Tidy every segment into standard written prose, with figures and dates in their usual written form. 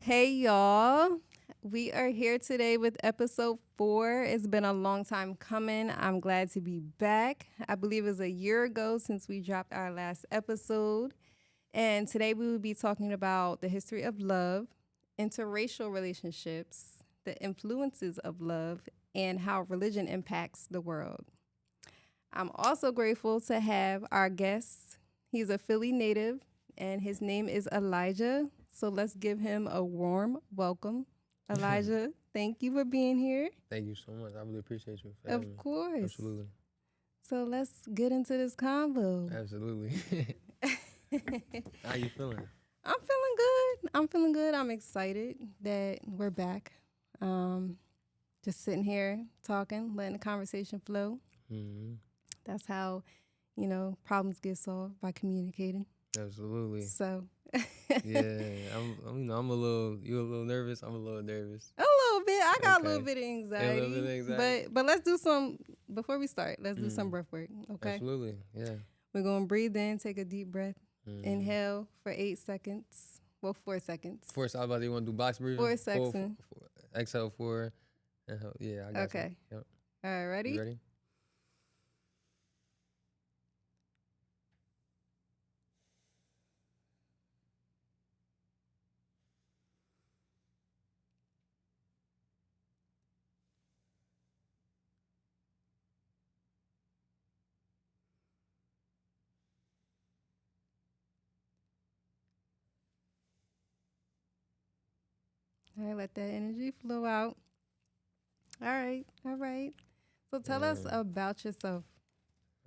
Hey, y'all. We are here today with episode 4. It's been a long time coming. I'm glad to be back. I believe it was a year ago since we dropped our last episode. And today we will be talking about the history of love, interracial relationships, the influences of love, and how religion impacts the world. I'm also grateful to have our guest. He's a Philly native, and his name is Elijah. So let's give him a warm welcome. Elijah, thank you for being here. Thank you so much. I really appreciate you for having Of me. course. Absolutely. So let's get into this convo. Absolutely. How you feeling? I'm feeling good. I'm excited that we're back. Just sitting here talking, letting the conversation flow. Mm-hmm. That's how, problems get solved by communicating. Absolutely. So Yeah, I'm you're a little nervous. I'm a little nervous. a little bit. I got a little Okay. bit of Yeah, a anxiety. little bit of anxiety. But let's do some before we start. Let's do some breath work. Okay. Absolutely. Yeah. We're gonna breathe in, take a deep breath, Mm. inhale for 8 seconds. Well, 4 seconds. First, I was about to, you want to do box breathing? 4 seconds. Exhale 4. Inhale. Yeah, I got Okay. you. Yep. All right, ready? You ready? All right, let that energy flow out. All right, all right. So tell us about yourself.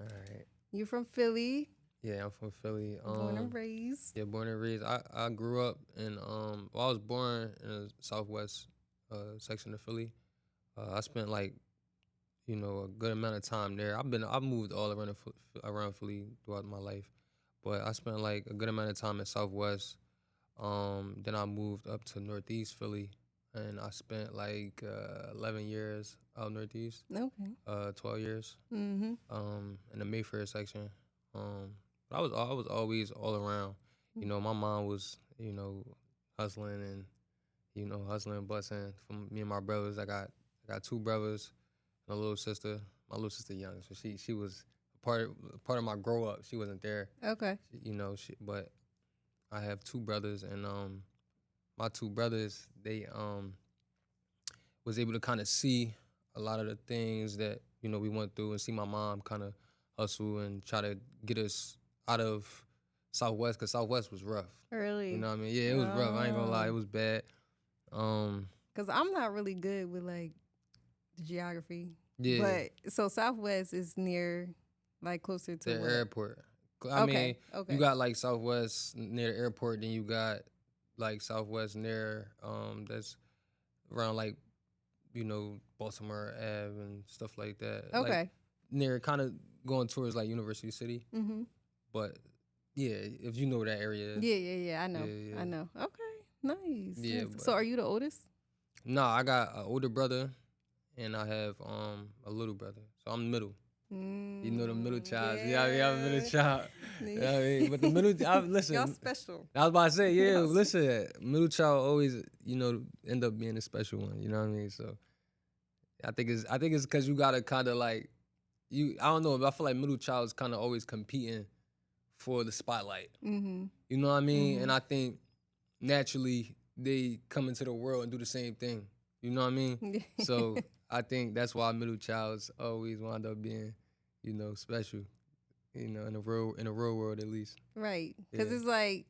All right. You're from Philly, Yeah, I'm from Philly. born and raised. Yeah, born and raised. I grew up in I was born in the southwest section of Philly. I spent like a good amount of time there. I've moved all around around Philly throughout my life, but I spent like a good amount of time in southwest. Then I moved up to northeast Philly, and I spent like 11 years out northeast. Okay. 12 years. Mm-hmm. In the Mayfair section. But I was always all around. My mom was, hustling and, hustling and busting from me and my brothers. I got two brothers and a little sister. My little sister young, so she was part of my grow up. She wasn't there. Okay. But I have two brothers, and my two brothers, they was able to kind of see a lot of the things that we went through, and see my mom kind of hustle and try to get us out of Southwest, because Southwest was rough. Really? You know what I mean? Yeah, it was rough. I ain't gonna lie, it was bad. Because I'm not really good with like the geography. Yeah. But so Southwest is near, like closer to The what? airport. I mean, Okay. you got like Southwest near the airport, then you got like Southwest near that's around like Baltimore Ave and stuff like that. Okay. Like, near kind of going towards like University City. Mm-hmm. But yeah, if you know where that area is. Yeah. I know. Yeah. I know. Okay. Nice. Yeah, Nice. but- So are you the oldest? No, I got an older brother, and I have a little brother. So I'm middle. You know the middle child. Yeah, I'm a middle child. You know what I mean? But the listen. Y'all special. I was about to say, yeah, Yes. listen, middle child always, end up being a special one. You know what I mean? So I think it's because you gotta kind of like I don't know, but I feel like middle child is kind of always competing for the spotlight. Mm-hmm. You know what I mean? And I think naturally they come into the world and do the same thing. You know what I mean? So I think that's why middle childs always wind up being, special. In the real world at least. Right. Because Yeah. it's like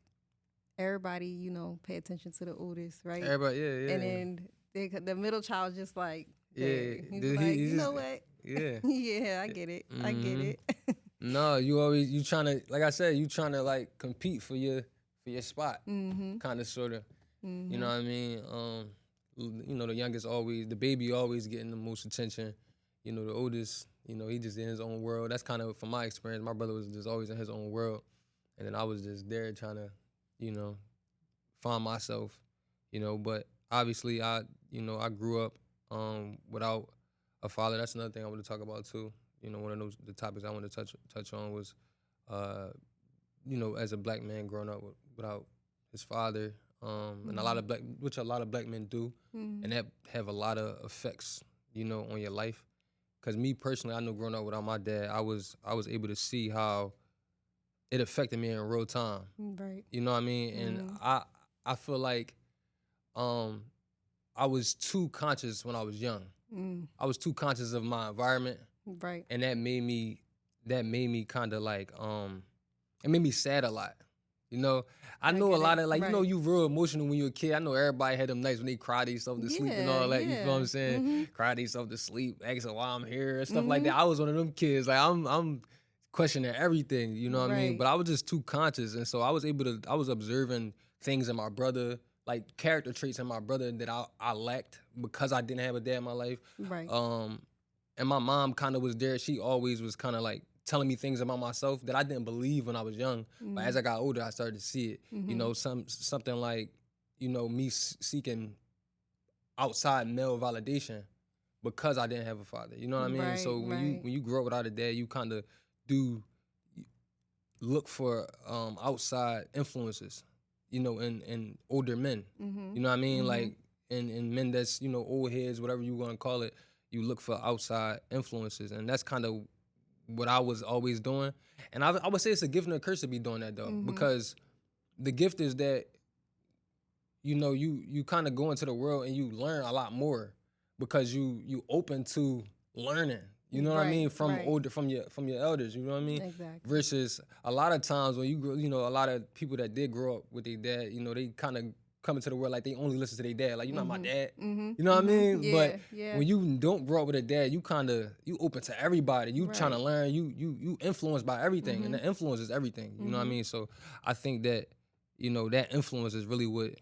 everybody, pay attention to the oldest, right? Everybody, yeah. And then the middle child just like, Yeah. there. He's He- like, he you know just- what? Yeah. Yeah, I get it. I get Mhm. it. No, you trying to, like I said, you trying to like compete for your spot, Mm-hmm. kind of sorta. Mm-hmm. You know what I mean? The youngest always, the baby always getting the most attention. The oldest, he just in his own world. That's kind of from my experience. My brother was just always in his own world, and then I was just there trying to, find myself. But obviously I grew up without a father. That's another thing I want to talk about too. One of the topics I want to touch on was, as a black man growing up without his father. and a lot of black men do, and that have a lot of effects, on your life. Because me personally, I know growing up without my dad, I was able to see how it affected me in real time. Right. You know what I mean? And I feel like I was too conscious when I was young. I was too conscious of my environment, Right. and that made me kind of like it made me sad a lot. I know a lot of like right. you real emotional when you're a kid. I know everybody had them nights when they cry themselves to sleep and all that. You feel what I'm saying? Cry themselves to sleep, asking why I'm here and stuff like that. I was one of them kids. Like I'm questioning everything. You know what I mean? But I was just too conscious, and so I was observing things in my brother, like character traits in my brother that I lacked because I didn't have a dad in my life. Right. And my mom kind of was there. She always was kind of like telling me things about myself that I didn't believe when I was young. But as I got older, I started to see it. Something like, me seeking outside male validation because I didn't have a father. You know what I mean? Right, So when you grow up without a dad, you kind of do look for outside influences, in older men. You know what I mean? Like in men that's, old heads, whatever you want to call it, you look for outside influences. And that's kind of what I was always doing. And I would say it's a gift and a curse to be doing that though, because the gift is that, you kind of go into the world and you learn a lot more because you open to learning. You know what I mean? From your elders, you know what I mean? Exactly. Versus a lot of times when you grow, a lot of people that did grow up with their dad, they kind of come into the world like they only listen to their dad. Like, you're not my dad. You know what I mean? Yeah, but yeah. when you don't grow up with a dad, you open to everybody. You trying to learn. You influenced by everything, and the influence is everything. You know what I mean? So I think that, that influence is really what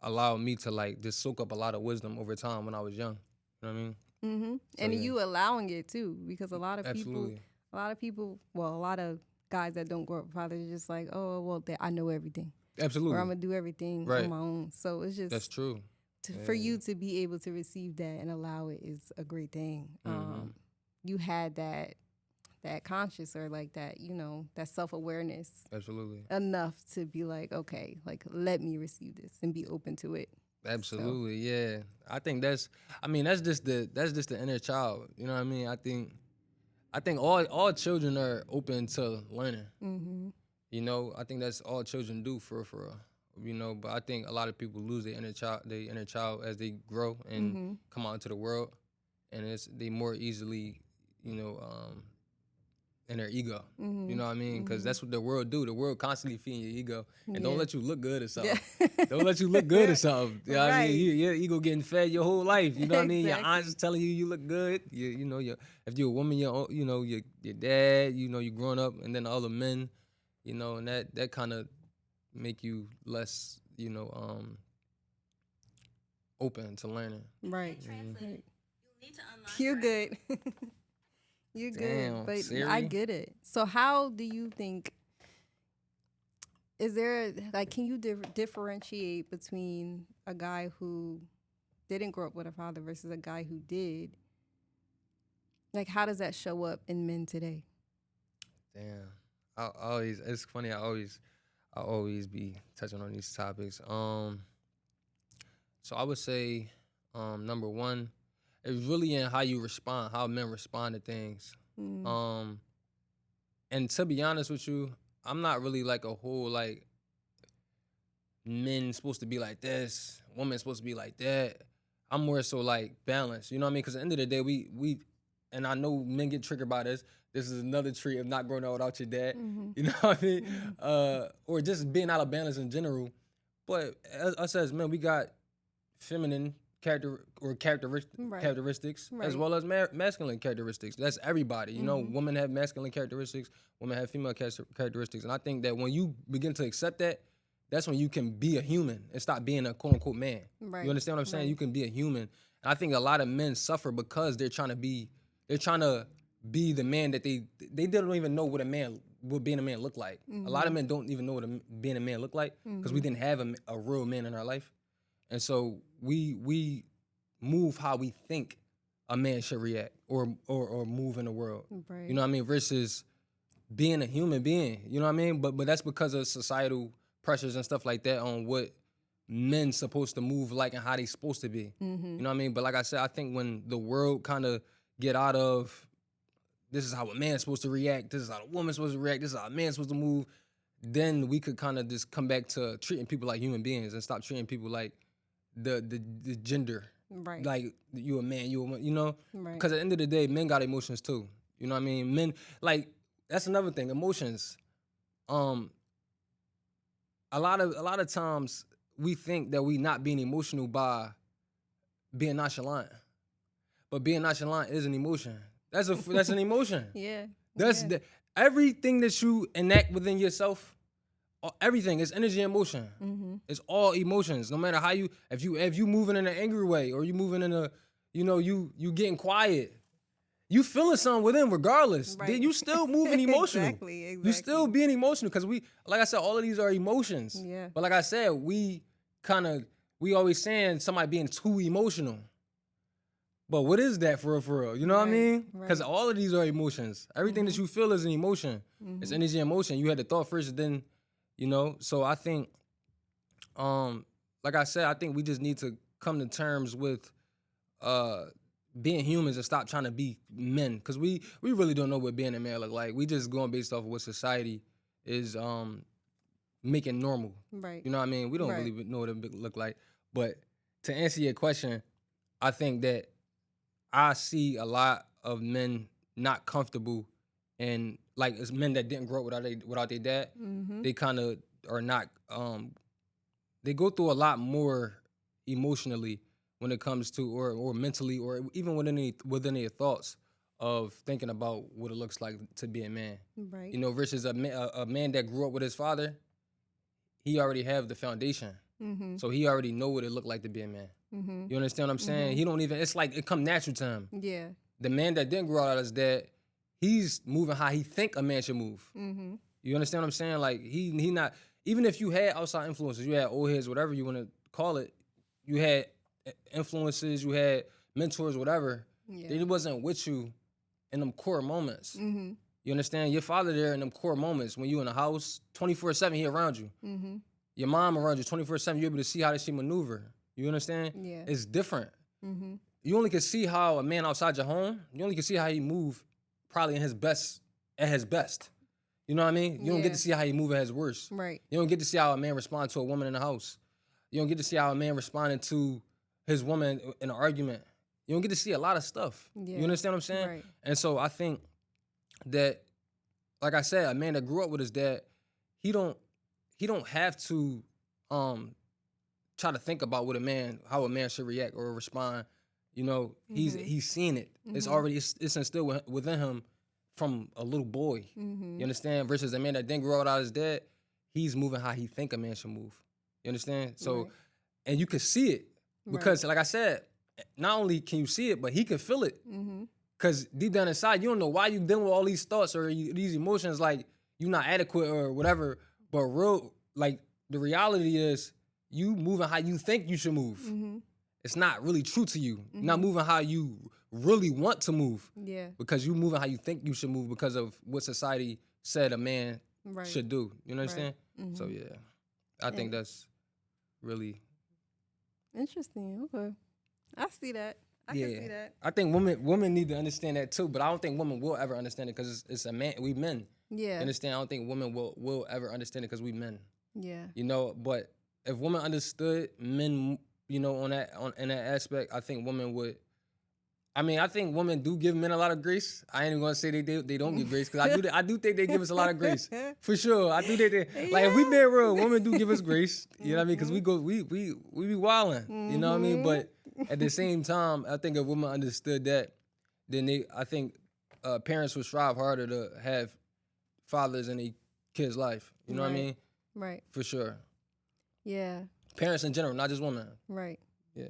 allowed me to like just soak up a lot of wisdom over time when I was young. You know what I mean? And you allowing it too, because a lot of Absolutely. a lot of guys that don't grow up with fathers are just like, oh, well, I know everything. Absolutely. Or I'm going to do everything on my own. So it's just... That's true. For you to be able to receive that and allow it is a great thing. You had that conscious or like that, that self-awareness. Absolutely. Enough to be like, okay, like let me receive this and be open to it. Absolutely, yeah. I think that's just the inner child. You know what I mean? I think all children are open to learning. I think that's all children do for real. But I think a lot of people lose their inner child as they grow and come out into the world, and they more easily, in their ego. You know what I mean? Because that's what the world do. The world constantly feeding your ego and don't let you look good or something. Don't let you look good or something. You know what I mean? Your ego getting fed your whole life. You know what I mean? Your aunt's is telling you look good. If you're a woman, your dad, you growing up, and then all the men, and that kind of make you less, open to learning. Right. You're good. You're good, but Siri? I get it. So how do you think, is there, like, can you differentiate between a guy who didn't grow up with a father versus a guy who did? Like, how does that show up in men today? Damn. It's funny, I always be touching on these topics. So I would say, number one, it's really in how you respond, how men respond to things. And to be honest with you, I'm not really like a whole like men supposed to be like this, women supposed to be like that. I'm more so like balanced. You know what I mean? Because at the end of the day, we and I know men get triggered by this. This is another trait of not growing up without your dad. You know what I mean? Or just being out of balance in general. But us as men, we got feminine characteristics as well as masculine characteristics. That's everybody. Women have masculine characteristics, women have female characteristics. And I think that when you begin to accept that, that's when you can be a human and stop being a quote unquote man. You understand what I'm saying? You can be a human. And I think a lot of men suffer because they're trying to be the man that they don't even know what being a man look like. A lot of men don't even know what being a man look like because we didn't have a real man in our life. And so we move how we think a man should react or move in the world. Right. You know what I mean? Versus being a human being. You know what I mean? But that's because of societal pressures and stuff like that on what men supposed to move like and how they supposed to be. You know what I mean? But like I said, I think when the world kind of get out of this is how a man's supposed to react, this is how a woman's supposed to react, this is how a man's supposed to move, then we could kind of just come back to treating people like human beings and stop treating people like the gender. Right. Like you a man, you a woman, you know? Right. Because at the end of the day, men got emotions too. You know what I mean? Men, like, that's another thing, emotions. A lot of times we think that we not being emotional by being nonchalant. But being nonchalant is an emotion. That's an emotion. Yeah. That's yeah. the, everything that you enact within yourself, everything is energy and emotion. It's all emotions. No matter how if you moving in an angry way or you moving in a, you getting quiet, you feeling something within regardless. Right. You still moving emotional. Exactly. You still being emotional because like I said, all of these are emotions. Yeah. But like I said, we always saying somebody being too emotional. But what is that for real? You know what I mean? Because all of these are emotions. Everything that you feel is an emotion. It's energy and emotion. You had the thought first, then, So I think, like I said, I think we just need to come to terms with being humans and stop trying to be men. Because we really don't know what being a man look like. We just going based off of what society is making normal. Right. You know what I mean? We don't really know what it look like. But to answer your question, I think that I see a lot of men not comfortable, and like it's men that didn't grow up without their dad. They kind of are not. They go through a lot more emotionally when it comes to or mentally or even within their thoughts of thinking about what it looks like to be a man. Right. Versus a man that grew up with his father. He already have the foundation, so he already know what it looked like to be a man. You understand what I'm saying? He don't even. It's like it come natural to him. Yeah. The man that didn't grow out of his dad, he's moving how he think a man should move. You understand what I'm saying? Like he not. Even if you had outside influences, you had old heads, whatever you want to call it, you had influences, you had mentors, whatever. Yeah. They wasn't with you in them core moments. You understand? Your father there in them core moments when you in the house, 24/7, he around you. Your mom around you, 24/7, you're able to see how she maneuver. You understand? Yeah. It's different. You only can see how a man outside your home, you only can see how he move probably at his best. You know what I mean? You don't get to see how he move at his worst. Right. You don't get to see how a man respond to a woman in the house. You don't get to see how a man responded to his woman in an argument. You don't get to see a lot of stuff. Yeah. You understand what I'm saying? Right. And so I think that, like I said, a man that grew up with his dad, he don't have to try to think about how a man should react or respond. He's seen it. It's already it's instilled within him from a little boy. You understand? Versus a man that didn't grow up without his dad, he's moving how he think a man should move. You understand? So, and you can see it because, like I said, not only can you see it, but he can feel it. Because deep down inside, you don't know why you dealing with all these thoughts or these emotions like you're not adequate or whatever. But the reality is you moving how you think you should move. It's not really true to you. You're not moving how you really want to move. Yeah. Because you moving how you think you should move because of what society said a man should do. You understand? So yeah, I think that's really interesting. Okay, I see that. I can see that. I think women need to understand that too, but I don't think women will ever understand it because it's a man. We men. Yeah. Understand? I don't think women will ever understand it because we men. Yeah. But if women understood men, in that aspect, I think women would. I mean, I think women do give men a lot of grace. I ain't even gonna say they don't give grace because I do think they give us a lot of grace for sure. I do think like if we being real, women do give us grace. You know what I mean? Because we be wilding. You know what I mean? But at the same time, I think if women understood that, then I think parents would strive harder to have fathers in their kids' life. You know what I mean? Right. For sure. Yeah. Parents in general, not just women. Right. Yeah.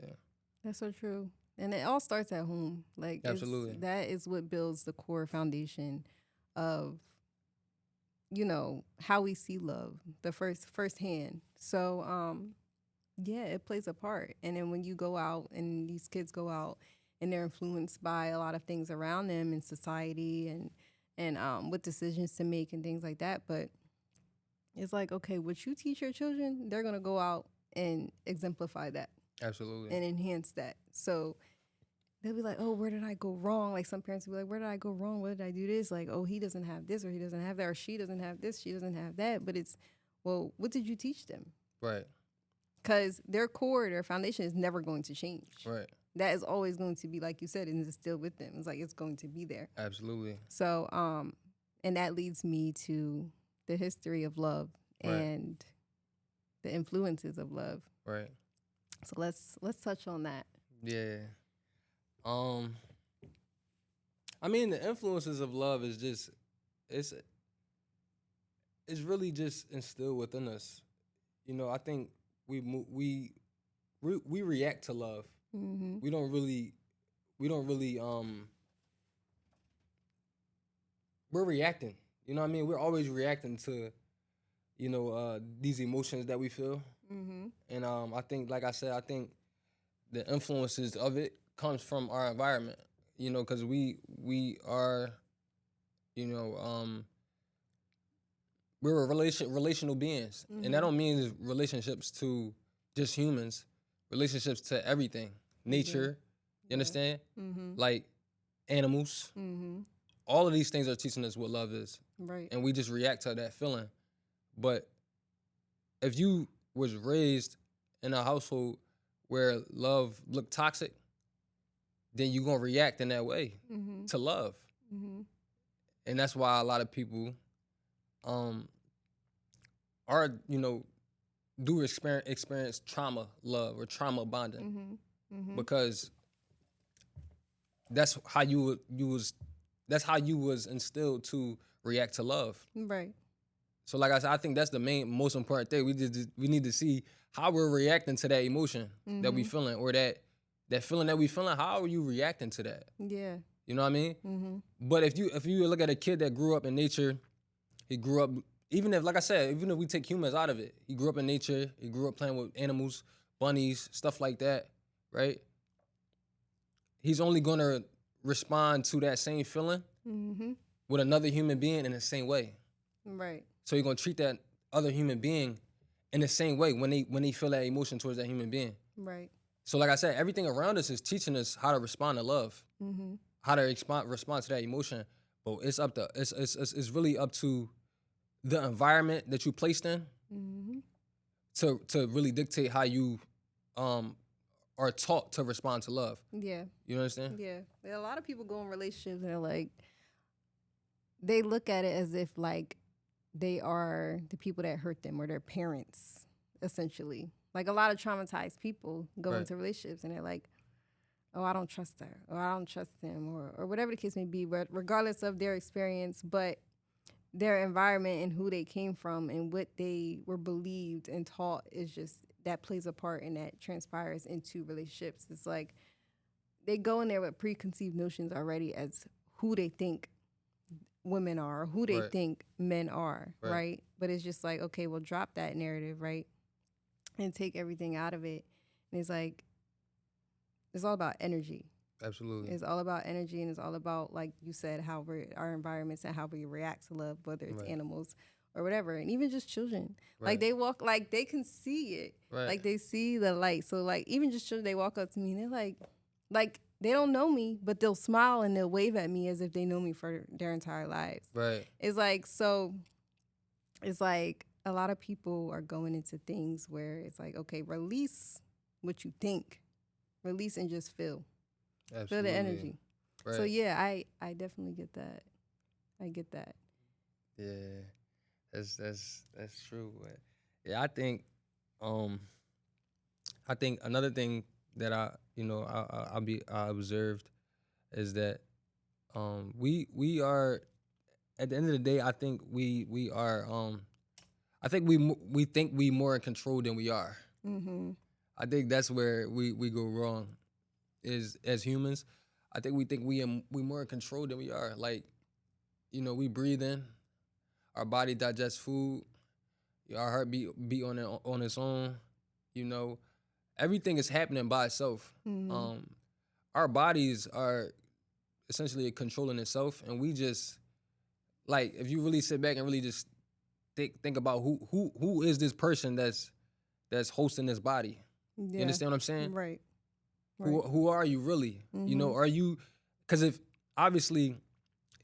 That's so true. And it all starts at home. Like absolutely, that is what builds the core foundation of, how we see love, the first hand. So, yeah, it plays a part. And then when you go out and these kids go out and they're influenced by a lot of things around them in society and what decisions to make and things like that. But it's like, okay, what you teach your children, they're going to go out and exemplify that Absolutely. and enhance that. So they'll be like, oh, where did I go wrong? Like some parents will be like, where did I go wrong? What did I do this? Like, oh, he doesn't have this or he doesn't have that or she doesn't have this, she doesn't have that. But it's, well, what did you teach them? Right. Because their core, their foundation is never going to change. Right. That is always going to be, like you said, and it's still with them. It's like it's going to be there. Absolutely. So, and that leads me to the history of love and the influences of love. Right. So let's touch on that. Yeah. I mean, the influences of love is just it's really just instilled within us. You know, I think we react to love. Mm-hmm. We don't really we're reacting. You know what I mean? We're always reacting to, you know, these emotions that we feel. Mm-hmm. And I think, like I said, I think the influences of it comes from our environment. You know, because we are, you know, we're relational beings, and that don't mean relationships to just humans, relationships to everything, nature. You understand? Mm-hmm. Like animals. Mm-hmm. All of these things are teaching us what love is, Right. and we just react to that feeling. But if you was raised in a household where love looked toxic, then you're gonna react in that way to love. Mm-hmm. And that's why a lot of people are, you know, do experience trauma love or trauma bonding. Mm-hmm. Mm-hmm. Because that's how you was instilled to react to love. Right. So like I said, I think that's the most important thing. We need to see how we're reacting to that emotion that we feeling, or that feeling that we feeling. How are you reacting to that? Yeah. You know what I mean? Mm-hmm. But if you look at a kid that grew up in nature, he grew up, even if, like I said, even if we take humans out of it, he grew up in nature, he grew up playing with animals, bunnies, stuff like that, right? He's only gonna respond to that same feeling with another human being in the same way. Right. So you're gonna treat that other human being in the same way when they feel that emotion towards that human being. Right. So like I said, everything around us is teaching us how to respond to love, how to respond to that emotion. But it's really up to the environment that you placed in to really dictate how you are taught to respond to love. Yeah. You understand? Yeah. A lot of people go in relationships and they're like, they look at it as if like they are the people that hurt them or their parents, essentially. Like a lot of traumatized people go into relationships and they're like, oh, I don't trust her, or I don't trust him, or whatever the case may be, regardless of their experience, but their environment and who they came from and what they were believed and taught is just, that plays a part and that transpires into relationships. It's like they go in there with preconceived notions already as who they think women are, or who they think men are, right? But it's just like, okay, well, drop that narrative, right? And take everything out of it. And it's like, it's all about energy. Absolutely. It's all about energy, and it's all about, like you said, how our environments and how we react to love, whether it's animals or whatever, and even just children. Like they walk, like they can see it, like they see the light. So like even just children, they walk up to me and they're like they don't know me, but they'll smile and they'll wave at me as if they know me for their entire lives. Right. It's like, so it's like a lot of people are going into things where it's like, okay, release what you think, release and just feel. Absolutely. Feel the energy. Right. So yeah, I definitely get that. I get that. Yeah, that's true. But yeah, I think another thing that I observed is that we are, at the end of the day, I think we are I think we think we more in control than we are. I think that's where we go wrong. Is as humans, I think we more in control than we are. Like, you know, we breathe in, our body digests food, our heart beat on its own. You know, everything is happening by itself. Our bodies are essentially controlling itself, and we just, like, if you really sit back and really just think about who is this person that's that's hosting this body. You understand what I'm saying? Right. Who are you really? You know, are you, because if obviously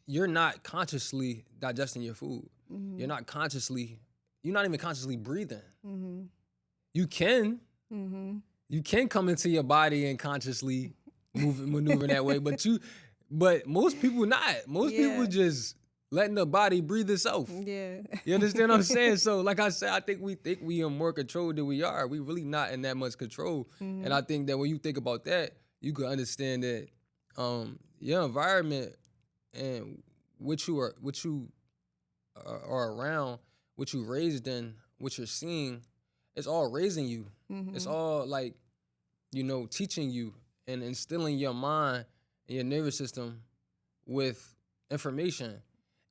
you're not consciously digesting your food, you're not even consciously breathing. You can come into your body and consciously maneuver that way, but most people not. Most people just letting the body breathe itself. Yeah. You understand what I'm saying? So like I said, I think we in more control than we are. We really not in that much control. And I think that when you think about that, you can understand that your environment and what you are around, what you raised in, what you're seeing, it's all raising you. It's all like, you know, teaching you and instilling your mind and your nervous system with information,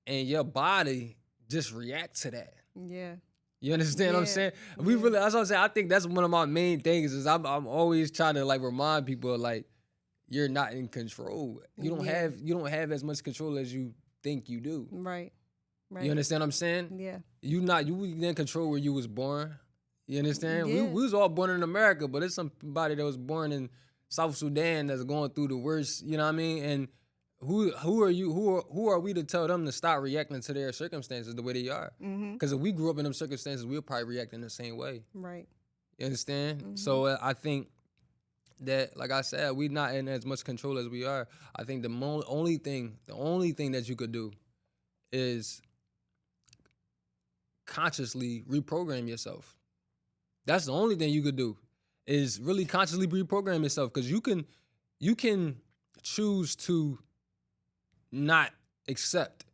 and your body just react to that. Yeah. You understand what I'm saying? We really, that's what I'm saying. I think that's one of my main things is I'm always trying to like remind people like, you're not in control. You don't have as much control as you think you do. Right. You understand what I'm saying? Yeah. You didn't control where you was born. You understand? Yeah. We was all born in America, but it's somebody that was born in South Sudan that's going through the worst, you know what I mean? And who are you? Who are we to tell them to stop reacting to their circumstances the way they are? Because if we grew up in them circumstances, we'll probably react in the same way. Right. You understand? So I think that, like I said, we're not in as much control as we are. I think the only thing that you could do is consciously reprogram yourself. That's the only thing you could do, is really consciously reprogram yourself, because you can choose to not accept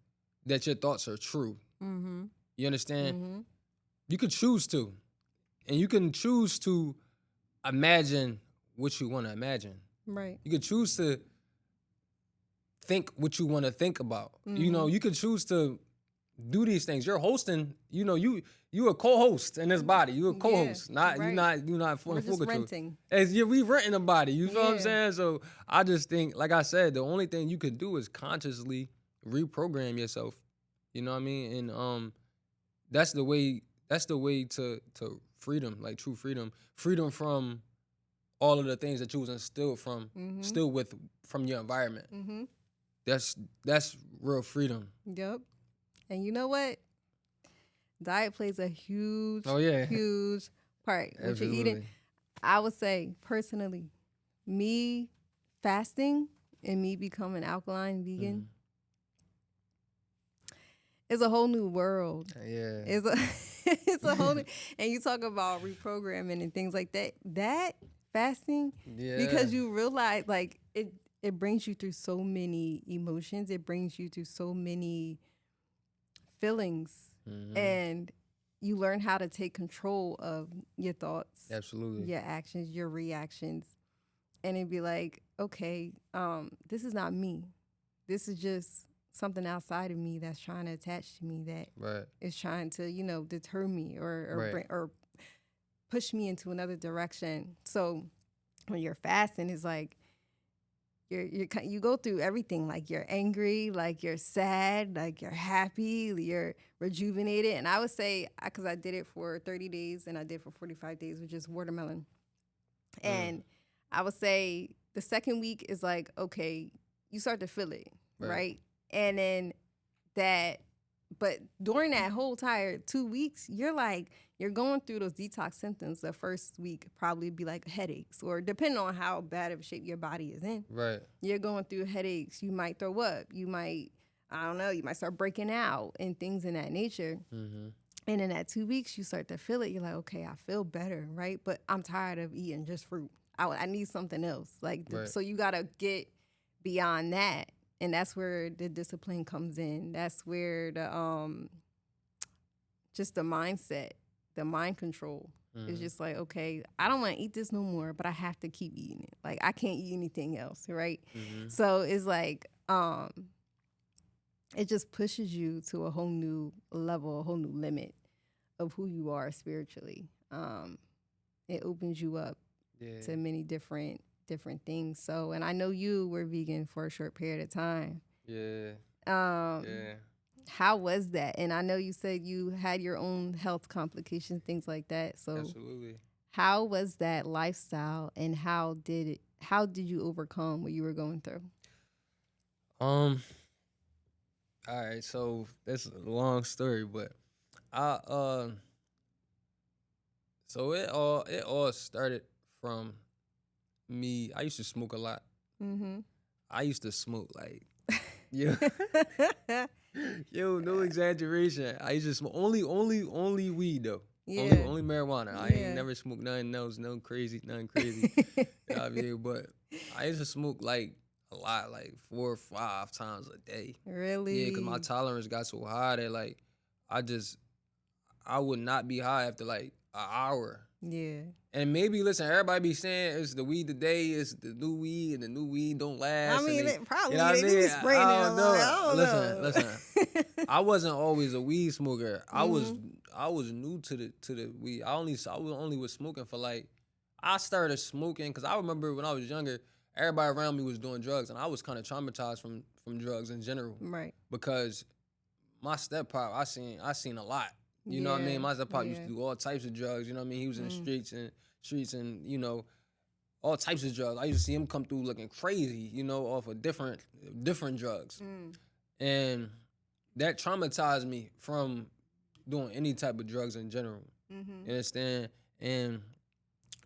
that your thoughts are true. You understand? You could choose to, and you can choose to imagine what you want to imagine. Right. You could choose to think what you want to think about. You know, you could choose to do these things. You're hosting. You know, you a co-host in this body. You a co-host. You're not full We're control. just renting. We renting a body. You feel what I'm saying? So I just think, like I said, the only thing you could do is consciously reprogram yourself. You know what I mean? And that's the way to freedom, like true freedom. Freedom from all of the things that you was instilled from your environment. That's real freedom. Yep. And you know what? Diet plays a huge, huge part. What you're eating. I would say, personally, me fasting and me becoming alkaline vegan is a whole new world. Yeah. It's a whole new, and you talk about reprogramming and things like that. That fasting, because you realize, like, it brings you through so many emotions. It brings you through so many feelings, and you learn how to take control of your thoughts, absolutely, your actions, your reactions, and it'd be like, okay, this is not me. This is just something outside of me that's trying to attach to me, that is trying to, you know, deter me or push me into another direction. So when you're fasting, it's like you go through everything. Like, you're angry, like you're sad, like you're happy, you're rejuvenated. And I would say, because I did it for 30 days and I did it for 45 days, which is watermelon. And I would say the second week is like, okay, you start to feel it, right? And then but during that whole entire 2 weeks, you're going through those detox symptoms. The first week probably be like headaches, or depending on how bad of a shape your body is in. Right. You're going through headaches. You might throw up. You might, I don't know, you might start breaking out and things in that nature. And in that 2 weeks, you start to feel it. You're like, okay, I feel better, right? But I'm tired of eating just fruit. I need something else. So you got to get beyond that. And that's where the discipline comes in. That's where just the mindset, the mind control is just like, okay, I don't want to eat this no more, but I have to keep eating it. Like, I can't eat anything else, right? So it's like, it just pushes you to a whole new level, a whole new limit of who you are spiritually. It opens you up to many different things. So, and I know you were vegan for a short period of time. How was that? And I know you said you had your own health complications, things like that. So absolutely. How was that lifestyle, and how did you overcome what you were going through? Um. All right. So that's a long story, but I So it all started from me. I used to smoke a lot. Mm-hmm. I used to smoke like yo, yo, no exaggeration. I used to smoke only weed though. Only Yeah. only marijuana. I ain't Yeah. never smoked nothing else, nothing crazy. You know what I mean? But I used to smoke like a lot, like 4 or 5 times a day. Yeah, cause my Really? tolerance got so high that like I just I would not be high after like an hour. Yeah. And maybe listen, everybody be saying it's the weed today, it's the new weed, and the new weed don't I last. And mean, they, probably you know what I they be mean? spraying it I a don't lot. know. I don't Listen, know. listen. I wasn't always a weed smoker. Mm-hmm. I was new to the weed. I was smoking for like I started smoking because I remember when I was younger, everybody around me was doing drugs, and I was kind of traumatized from drugs in general Right. because my step pop, I seen a lot. You know what I Yeah. mean? My step pop used Yeah. to do all types of drugs. You know what I mean? He was in the Mm. streets and you know all types of drugs. I used to see him come through looking crazy. You know, off of different drugs, Mm. and that traumatized me from doing any type of drugs in general. Mm-hmm. You understand? And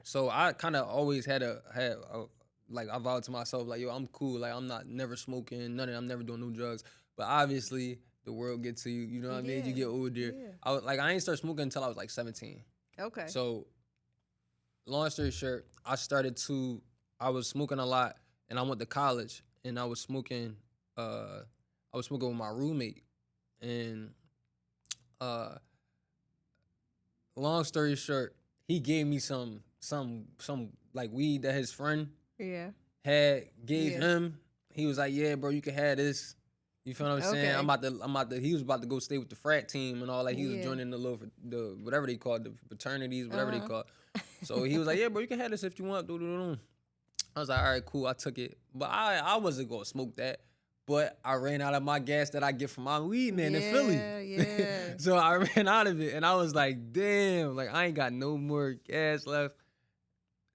so I kind of always had like I vowed to myself like yo I'm cool like I'm not never smoking nothing I'm never doing no drugs but obviously the world gets to you you know what I mean you Yeah. get older Yeah. I ain't start smoking until I was like 17 Okay. so long story short I was smoking a lot and I went to college and uh I was smoking with my roommate and uh long story short he gave me some like weed that his friend Yeah. had gave Yeah. him. He was like, "Yeah, bro, you can have this." You feel what I'm saying? Okay. I'm about to. He was about to go stay with the frat team and all that. He was Yeah. joining the whatever they call the fraternities, whatever they Uh-huh. call. So he was like, "Yeah, bro, you can have this if you want." I was like, "All right, cool." I took it, but I wasn't gonna smoke that. But I ran out of my gas that I get from my weed man in Philly. Yeah. Yeah. So I ran out of it, and I was like, "Damn!" Like I ain't got no more gas left.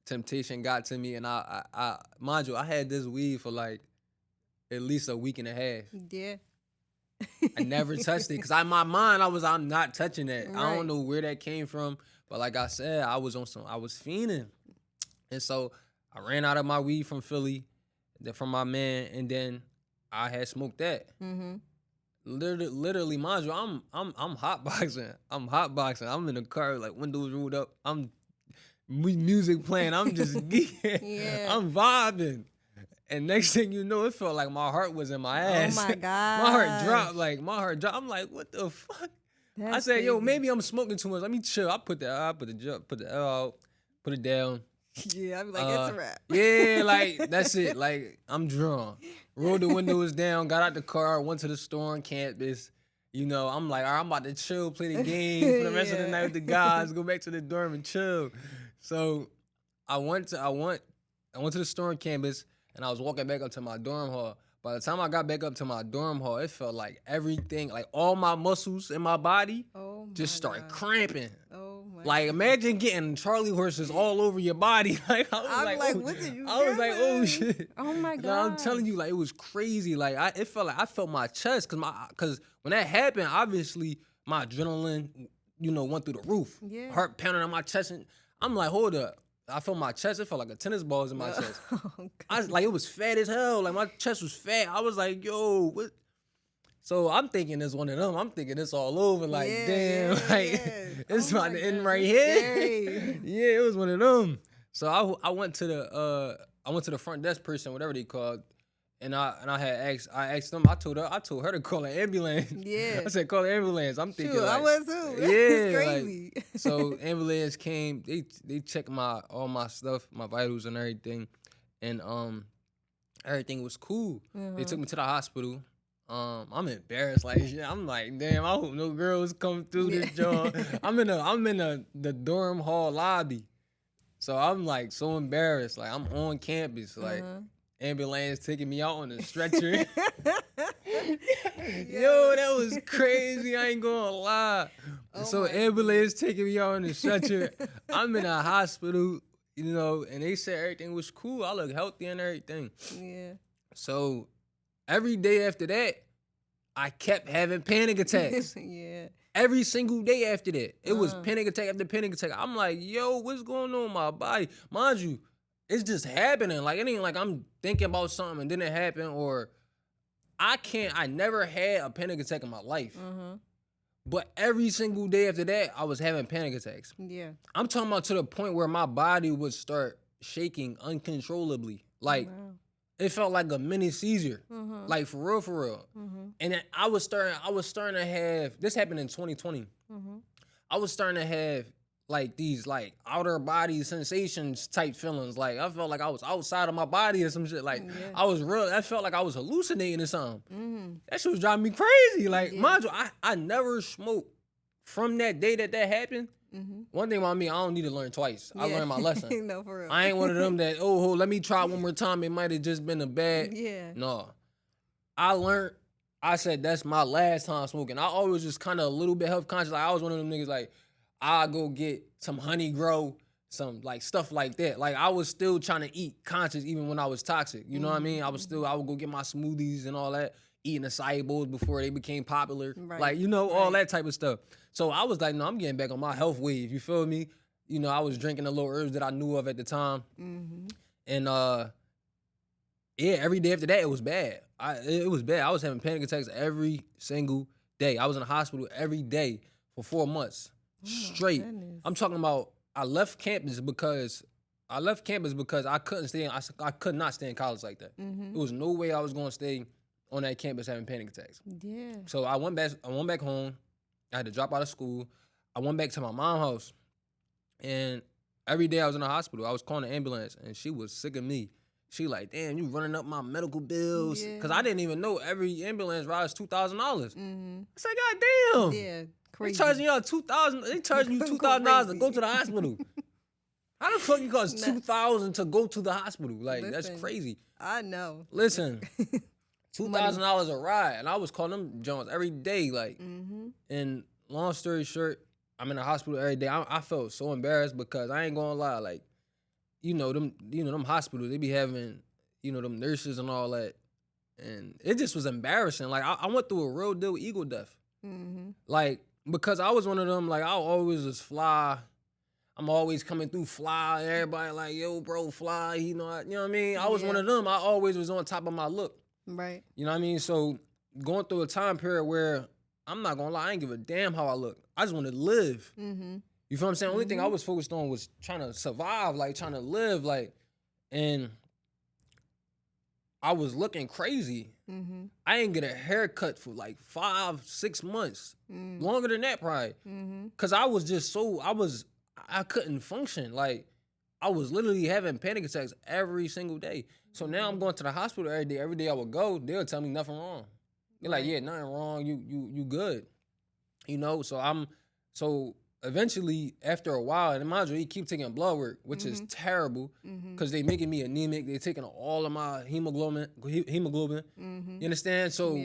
Temptation got to me, and I mind you, I had this weed for like at least a week and a half. Yeah. I never touched it because in my mind I'm not touching that. I don't Right. know where that came from, but like I said, I was fiending, and so I ran out of my weed from Philly, from my man, and then I had smoked that. Mm-hmm. Literally, mind you, I'm hotboxing. I'm hotboxing. I'm in the car like windows rolled up. I'm music playing. I'm just geeking. Yeah. I'm vibing. And next thing you know, it felt like my heart was in my Oh ass. my My heart gosh. dropped. Like my heart dropped. I'm like, what the fuck? I That's said, yo, crazy. maybe I'm smoking too much. Let me chill. I put the L out, put it down. Yeah. I'd be like, it's a wrap. Yeah, like that's it. Like I'm drunk. Rolled the windows down, got out the car, went to the store on campus. You know, I'm like, all right, I'm about to chill, play the game for the rest of the Yeah. night with the guys, go back to the dorm and chill. So I went to the store on campus and I was walking back up to my dorm hall. By the time I got back up to my dorm hall, it felt like everything, like all my muscles in my body Oh my just started God. cramping. Oh my. Like imagine getting Charlie horses all over your body. Like I was I'm like, oh, what did you I was like, oh do? shit. Oh my Like, God. I'm telling you, like it was crazy. Like it felt like I felt my chest because when that happened, obviously my adrenaline, went through the roof. Yeah. Heart pounding on my chest, and I'm like, hold up. I felt my chest. It felt like a tennis ball was in my chest. Oh, I was like, it was fat as hell. Like my chest was fat. I was like, yo, what? So I'm thinking it's one of them. I'm thinking it's all over. Like, Yeah, damn, yeah, like yeah. it's Oh about my to end gosh, right that's here. scary. Yeah, it was one of them. So I went to the front desk person, whatever they called, and I asked them. I told her to call an ambulance. Yeah. I said call an ambulance. I'm thinking Shoot, I like, was too. yeah, It's like, crazy. so ambulance came. They checked all my stuff, my vitals and everything, and everything was cool. They took me to the hospital. I'm embarrassed, like shit. I'm like, damn, I hope no girls come through this joint. I'm in the dorm hall lobby. So I'm like so embarrassed. Like I'm on campus. Like ambulance taking me out on a stretcher. Yo, that was crazy. I ain't gonna lie. Oh So my ambulance taking me out in the stretcher. I'm in a hospital, and they said everything was cool. I look healthy and everything. Yeah. So every day after that, I kept having panic attacks. Yeah. Every single day after that, it was panic attack after panic attack. I'm like, yo, what's going on in my body? Mind you, it's just happening. Like, it ain't like I'm thinking about something and then it happened, or I never had a panic attack in my life. But every single day after that, I was having panic attacks. Yeah. I'm talking about to the point where my body would start shaking uncontrollably. Like, it felt like a mini seizure. Like, for real, for real. And then I was starting to have, this happened in 2020. I was starting to have like these like outer body sensations type feelings. Like, I felt like I was outside of my body or some shit. Like, I felt like I was hallucinating or something. That shit was driving me crazy. Like, mind you, I never smoked from that day that happened. One thing about me, I don't need to learn twice. I learned my lesson. No, for real. I ain't one of them that, let me try one more time. It might have just been a bad. Yeah. No. I said, that's my last time smoking. I always just kind of a little bit health conscious. Like, I was one of them niggas, like, I go get some honey grow, some like stuff like that. Like, I was still trying to eat conscious even when I was toxic. You know what I mean? I would go get my smoothies and all that, eating acai bowls before they became popular. Right. Like, all that type of stuff. So I was like, no, I'm getting back on my health wave. You feel me? I was drinking the little herbs that I knew of at the time. And every day after that, it was bad. It was bad. I was having panic attacks every single day. I was in the hospital every day for 4 months straight. Goodness. I'm talking about I left campus because I couldn't stay. I could not stay in college like that. There was no way I was going to stay on that campus having panic attacks. Yeah. So I went back home. I had to drop out of school. I went back to my mom's house, and every day I was in the hospital. I was calling the ambulance, and she was sick of me. She like, damn, you running up my medical bills. Because I didn't even know every ambulance ride is $2,000. It's like, God damn. Yeah. Crazy. They charging y'all $2,000. They charging you $2,000 to go to the hospital. How the fuck you cost $2,000 to go to the hospital? Like, that's crazy. I know. Listen, $2,000 a ride, and I was calling them Jones every day. Like, and long story short, I'm in the hospital every day. I felt so embarrassed because I ain't gonna lie, like, them hospitals, they be having, them nurses and all that. And it just was embarrassing. Like, I went through a real deal ego death. Like, because I was one of them, like, I always was fly. I'm always coming through fly. Everybody like, yo, bro, fly. You know what I mean? I was one of them. I always was on top of my look. Right. You know what I mean? So going through a time period where, I'm not gonna lie, I ain't give a damn how I look. I just want to live. You feel what I'm saying? Only thing I was focused on was trying to survive, like trying to live, like, and I was looking crazy. I didn't get a haircut for like 5-6 months, longer than that probably, cause I was just I couldn't function. Like, I was literally having panic attacks every single day. So now I'm going to the hospital every day. Every day I would go, they'll tell me nothing wrong. They're like, yeah, nothing wrong. You good. So eventually, after a while, and mind you, he keep taking blood work, which is terrible, because they making me anemic. They taking all of my hemoglobin. You understand? So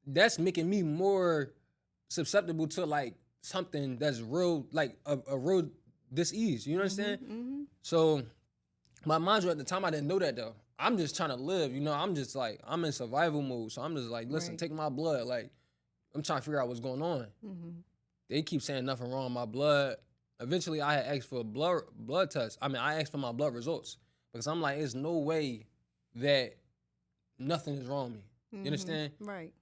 that's making me more susceptible to like something that's real, like a real disease. You understand? So, but mind you, at the time I didn't know that though. I'm just trying to live. I'm just like, I'm in survival mode. So I'm just like, listen, take my blood. Like, I'm trying to figure out what's going on. They keep saying nothing wrong with my blood. Eventually, I had asked for a blood test. I asked for my blood results because I'm like, there's no way that nothing is wrong with me. You understand? Right.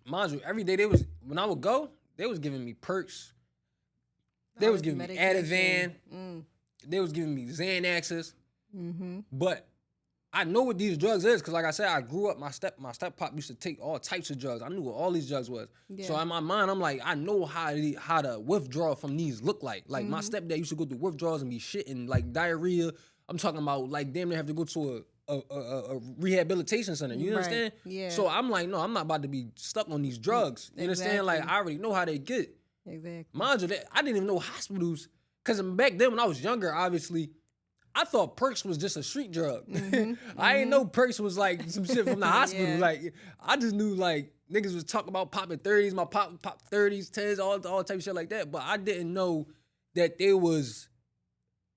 Mind you, every day when I would go, they was giving me perks. They was giving me Ativan. They was giving me Xanaxes. But I know what these drugs is because, like I said, I grew up. My step pop used to take all types of drugs. I knew what all these drugs was. Yeah. So in my mind, I'm like, I know how to withdraw from these look like. Like my stepdad used to go through withdrawals and be shitting like diarrhea. I'm talking about like damn near have to go to a rehabilitation center. You understand? Yeah. So I'm like, no, I'm not about to be stuck on these drugs. You understand? Like I already know how they get. Exactly. Mind you, I didn't even know hospitals because back then when I was younger, obviously. I thought perks was just a street drug. Mm-hmm. I didn't know perks was like some shit from the hospital. Yeah. Like I just knew like niggas was talking about popping 30s, my pop 30s, 10s, all type of shit like that. But I didn't know that there was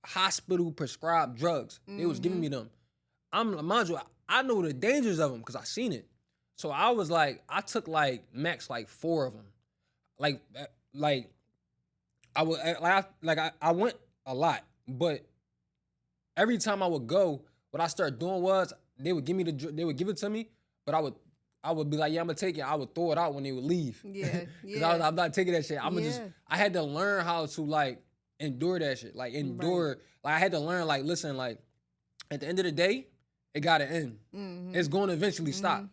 hospital prescribed drugs. They was giving me them. Mind you, I know the dangers of them because I seen it. So I was like, I took like max like 4 of them. Like I went a lot, but every time I would go, what I started doing was they would give it to me, but I would be like, yeah, I'm gonna take it. I would throw it out when they would leave. Yeah, Cause I'm not taking that shit. Yeah. I had to learn how to like endure that shit. Like endure, like I had to learn, like, listen, like at the end of the day, it gotta end. It's going to eventually stop.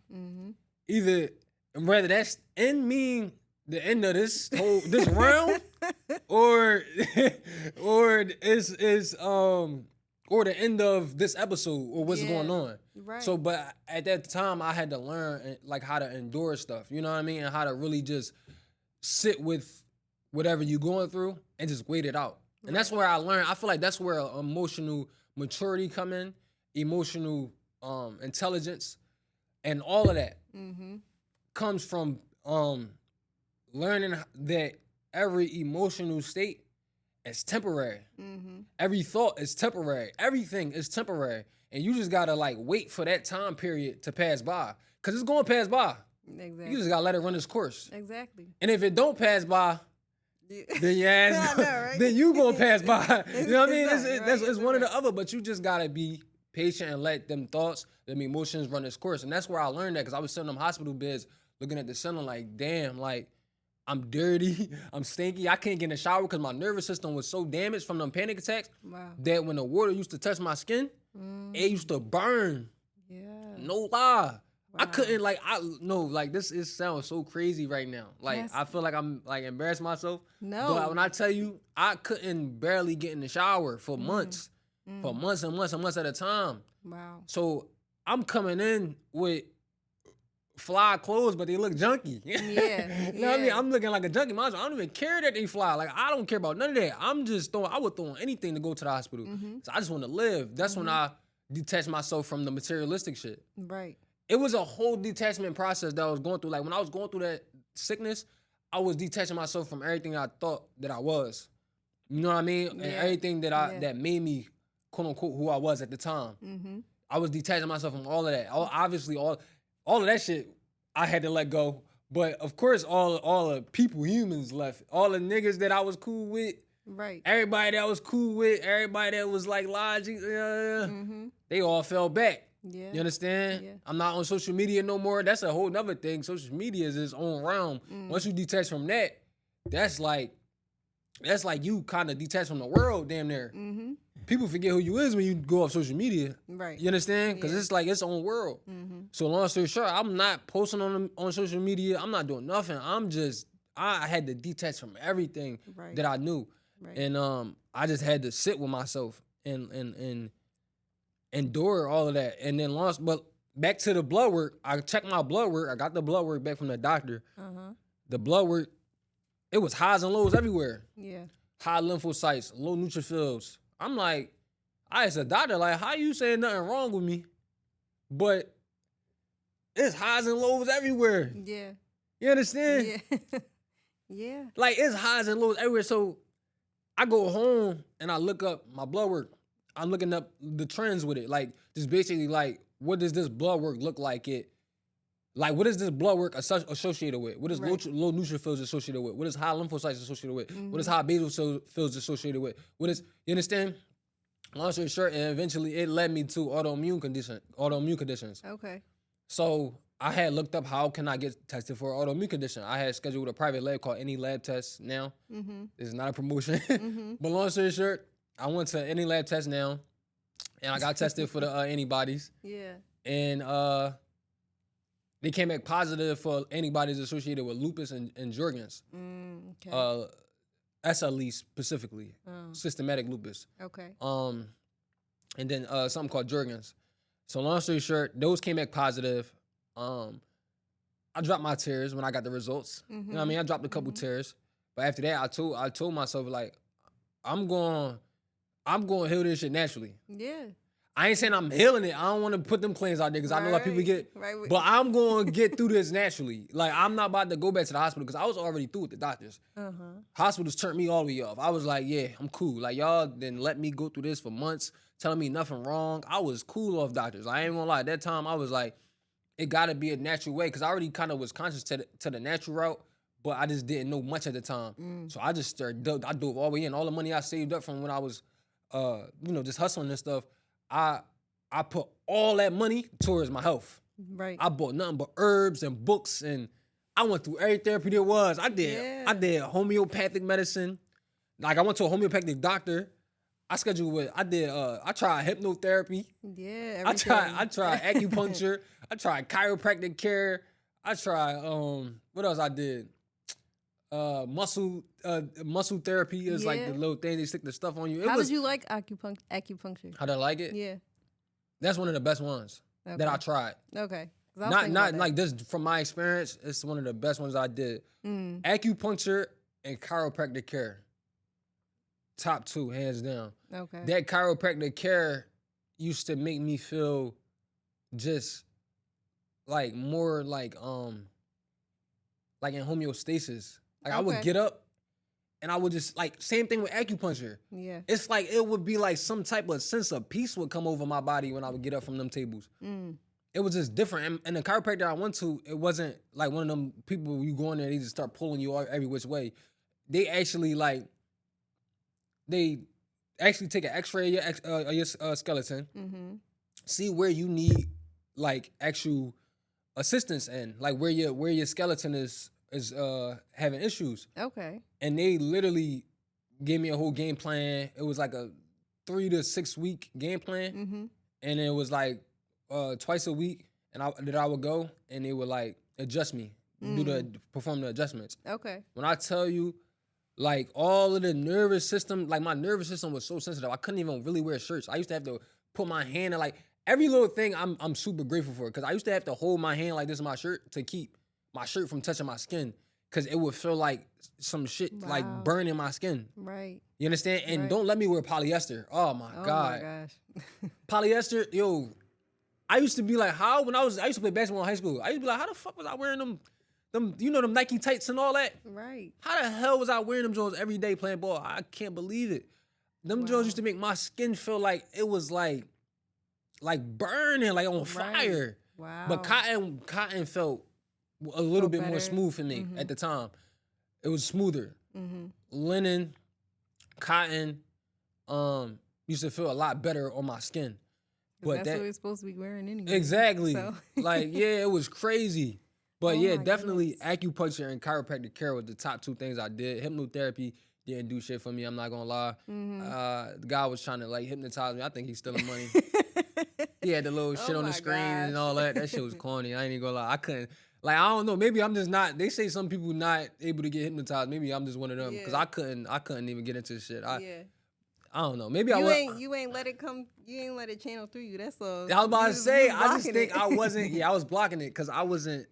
Either whether that's end mean the end of this round, or or the end of this episode, or what's going on. Right. So, but at that time, I had to learn like how to endure stuff. You know what I mean, and how to really just sit with whatever you're going through and just wait it out. And that's where I learned. I feel like that's where emotional maturity come in, emotional intelligence, and all of that comes from learning that every emotional state is temporary. Every thought is temporary. Everything is temporary. And you just gotta like wait for that time period to pass by. Cause it's gonna pass by. Exactly. You just gotta let it run its course. Exactly. And if it don't pass by, then your ass, I know, right? then you gonna pass by. You know what I mean? Exactly, It's one or the other, but you just gotta be patient and let them thoughts, them emotions run its course. And that's where I learned that, because I was sitting in them hospital beds looking at the ceiling like, damn, like, I'm dirty, I'm stinky, I can't get in the shower because my nervous system was so damaged from them panic attacks that when the water used to touch my skin, it used to burn. Yeah. No lie. I couldn't this sounds so crazy right now. Like I feel like I'm like embarrassing myself. No. But when I tell you, I couldn't barely get in the shower for months. For months and months and months at a time. Wow. So I'm coming in with fly clothes, but they look junky. Yeah. You know what I mean? I'm looking like a junkie. I don't even care that they fly. Like, I don't care about none of that. I would throw anything to go to the hospital. So I just want to live. That's when I detached myself from the materialistic shit. Right. It was a whole detachment process that I was going through. Like, when I was going through that sickness, I was detaching myself from everything I thought that I was. You know what I mean? And everything that made me, quote unquote, who I was at the time. I was detaching myself from all of that. Obviously, all of that shit I had to let go. But of course, all the people, humans left. All the niggas that I was cool with. Right. Everybody that I was cool with, everybody that was like logic, they all fell back. Yeah. You understand? Yeah. I'm not on social media no more. That's a whole nother thing. Social media is its own realm. Once you detach from that, that's like you kind of detach from the world, damn near. People forget who you is when you go off social media. Right. You understand? Because it's like its own world. So long story short, I'm not posting on social media. I'm not doing nothing. I had to detach from everything that I knew. Right. And I just had to sit with myself and endure all of that. And then but back to the blood work. I checked my blood work. I got the blood work back from the doctor. The blood work, it was highs and lows everywhere. Yeah. High lymphocytes, low neutrophils. I'm like, I asked a doctor, like, how you saying nothing wrong with me? But it's highs and lows everywhere. Yeah. You understand? Yeah. Yeah. Like, it's highs and lows everywhere. So I go home and I look up my blood work. I'm looking up the trends with it. Like, just basically, like, what does this blood work look like? What is this blood work associated with? What is low neutrophils associated with? What is high lymphocytes associated with? What is high basophils associated with? You understand? Long story short, and eventually it led me to autoimmune conditions. Okay. So I had looked up how can I get tested for an autoimmune condition. I had scheduled a private lab called Any Lab Test Now. This is not a promotion. But long story short, I went to Any Lab Test Now, and I got tested for the antibodies. Yeah. And they came back positive for antibodies associated with lupus and Jorgens. Okay. SLE specifically, systematic lupus. Okay. And then something called Jorgens. So long story short, those came back positive. I dropped my tears when I got the results. You know what I mean? I dropped a couple tears. But after that, I told myself, like, I'm going I'm going to heal this shit naturally. Yeah. I ain't saying I'm healing it. I don't want to put them claims out there because I know a lot of people get. Right. But I'm going to get through this naturally. Like, I'm not about to go back to the hospital because I was already through with the doctors. Hospitals turned me all the way off. I was like, yeah, I'm cool. Like, y'all didn't let me go through this for months, telling me nothing wrong. I was cool off doctors. I ain't gonna lie. At that time, I was like, it got to be a natural way because I already kind of was conscious to the natural route, but I just didn't know much at the time. So I just started, I dove all the way in. All the money I saved up from when I was, just hustling and stuff, I put all that money towards my health. Right. I bought nothing but herbs and books, and I went through every therapy there was. I did homeopathic medicine. Like, I went to a homeopathic doctor. I tried hypnotherapy. Yeah, everything. I tried acupuncture. I tried chiropractic care. I tried what else I did? Muscle therapy is like the little thing they stick the stuff on you. How did you like acupuncture? How did I like it? Yeah. That's one of the best ones that I tried. Okay. Not like this from my experience. It's one of the best ones I did. Acupuncture and chiropractic care. Top 2, hands down. Okay. That chiropractic care used to make me feel just like more like in homeostasis. Like, I would get up and I would just, like, same thing with acupuncture. Yeah. It's like it would be like some type of sense of peace would come over my body when I would get up from them tables. It was just different. And the chiropractor I went to, it wasn't like one of them people you go in there, they just start pulling you every which way. They actually take an x-ray of your skeleton, see where you need like actual assistance in, like where your skeleton is having issues. Okay. And they literally gave me a whole game plan. It was like a 3 to 6 week game plan, and it was like twice a week, and I would go, and they would like adjust me, perform the adjustments. Okay. When I tell you, like, all of the nervous system, like, my nervous system was so sensitive, I couldn't even really wear shirts. I used to have to put my hand in, like, every little thing I'm super grateful for, because I used to have to hold my hand like this in my shirt to keep my shirt from touching my skin, because it would feel like some shit like burning my skin. Right. You understand? And don't let me wear polyester. Oh my God. My gosh. Polyester, yo, I used to be like, I used to play basketball in high school. I used to be like, how the fuck was I wearing them them Nike tights and all that? Right. How the hell was I wearing them Jones every day playing ball? I can't believe it. Them Jones used to make my skin feel like it was like burning, like on fire. Wow. But cotton felt a little bit more smooth for me at the time. It was smoother. Linen, cotton, used to feel a lot better on my skin. But that's what we're supposed to be wearing anyway. Exactly. So. Like, yeah, it was crazy. But definitely acupuncture and chiropractic care was the top 2 things I did. Hypnotherapy didn't do shit for me, I'm not gonna lie. The guy was trying to like hypnotize me. I think he's stealing money. He had the little shit on the screen and all that. That shit was corny. I ain't even gonna lie. I couldn't, like, I don't know. Maybe I'm just not, they say some people not able to get hypnotized. Maybe I'm just one of them. Because I couldn't even get into this shit. I don't know. Maybe you ain't let it come. You ain't let it channel through you. That's all. I was about to say. I just think I wasn't. Yeah, I was blocking it because I wasn't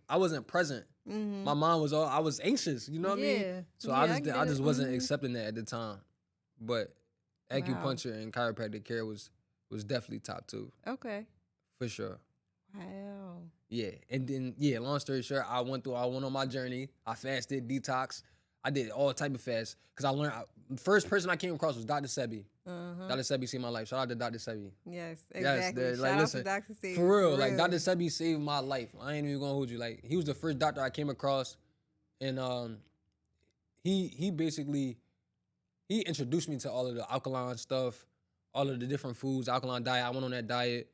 present. My mind was all. I was anxious. You know what I mean? So I just wasn't accepting that at the time. But acupuncture and chiropractic care was definitely top 2. Okay. For sure. Wow. Yeah, and then long story short, I went on my journey. I fasted, detox. I did all type of fasts because I learned. First person I came across was Dr. Sebi. Dr. Sebi saved my life. Shout out to Dr. Sebi. Yes, exactly. Yes, Shout out to Dr. Sebi. For real, like Dr. Sebi saved my life. I ain't even gonna hold you. Like, he was the first doctor I came across, and he basically introduced me to all of the alkaline stuff, all of the different foods, alkaline diet. I went on that diet.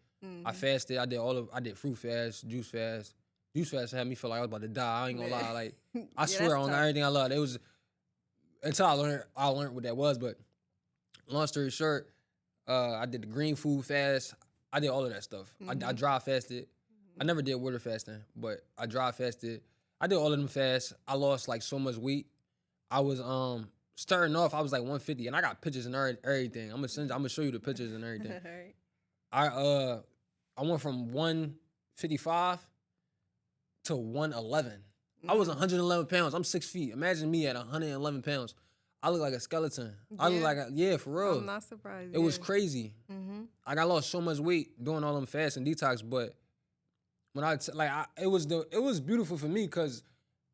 I fasted. I did fruit fast, juice fast. Juice fast had me feel like I was about to die. I ain't gonna lie. Like, I swear on everything I love. It was until I learned what that was. But long story short, I did the green food fast. I did all of that stuff. I dry fasted. I never did water fasting, but I dry fasted. I did all of them fasts. I lost like so much weight. I was starting off. I was like 150, and I got pictures and everything. I'm gonna show you the pictures and everything. Right. I went from 155 to 111. I was 111 pounds. I'm 6 feet. Imagine me at 111 pounds. I look like a skeleton. I look like for real. I'm not surprised. It was crazy. Mm-hmm. Like I lost so much weight doing all them fast and detox, but when it was beautiful for me because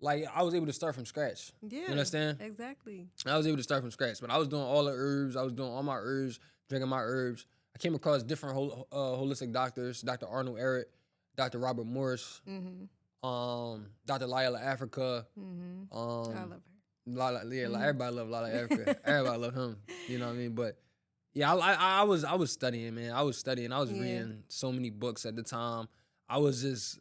like I was able to start from scratch. Yeah. You understand? Exactly. I was able to start from scratch, but I was doing all the herbs. I was doing all my herbs, drinking my herbs. I came across different holistic doctors, Dr. Arnold Ehret, Dr. Robert Morris, Dr. Lila Africa. I love her. Lala, like everybody love Lala Africa. Everybody love him. You know what I mean? But yeah, I was studying, man. I was studying. I was reading so many books at the time. I was just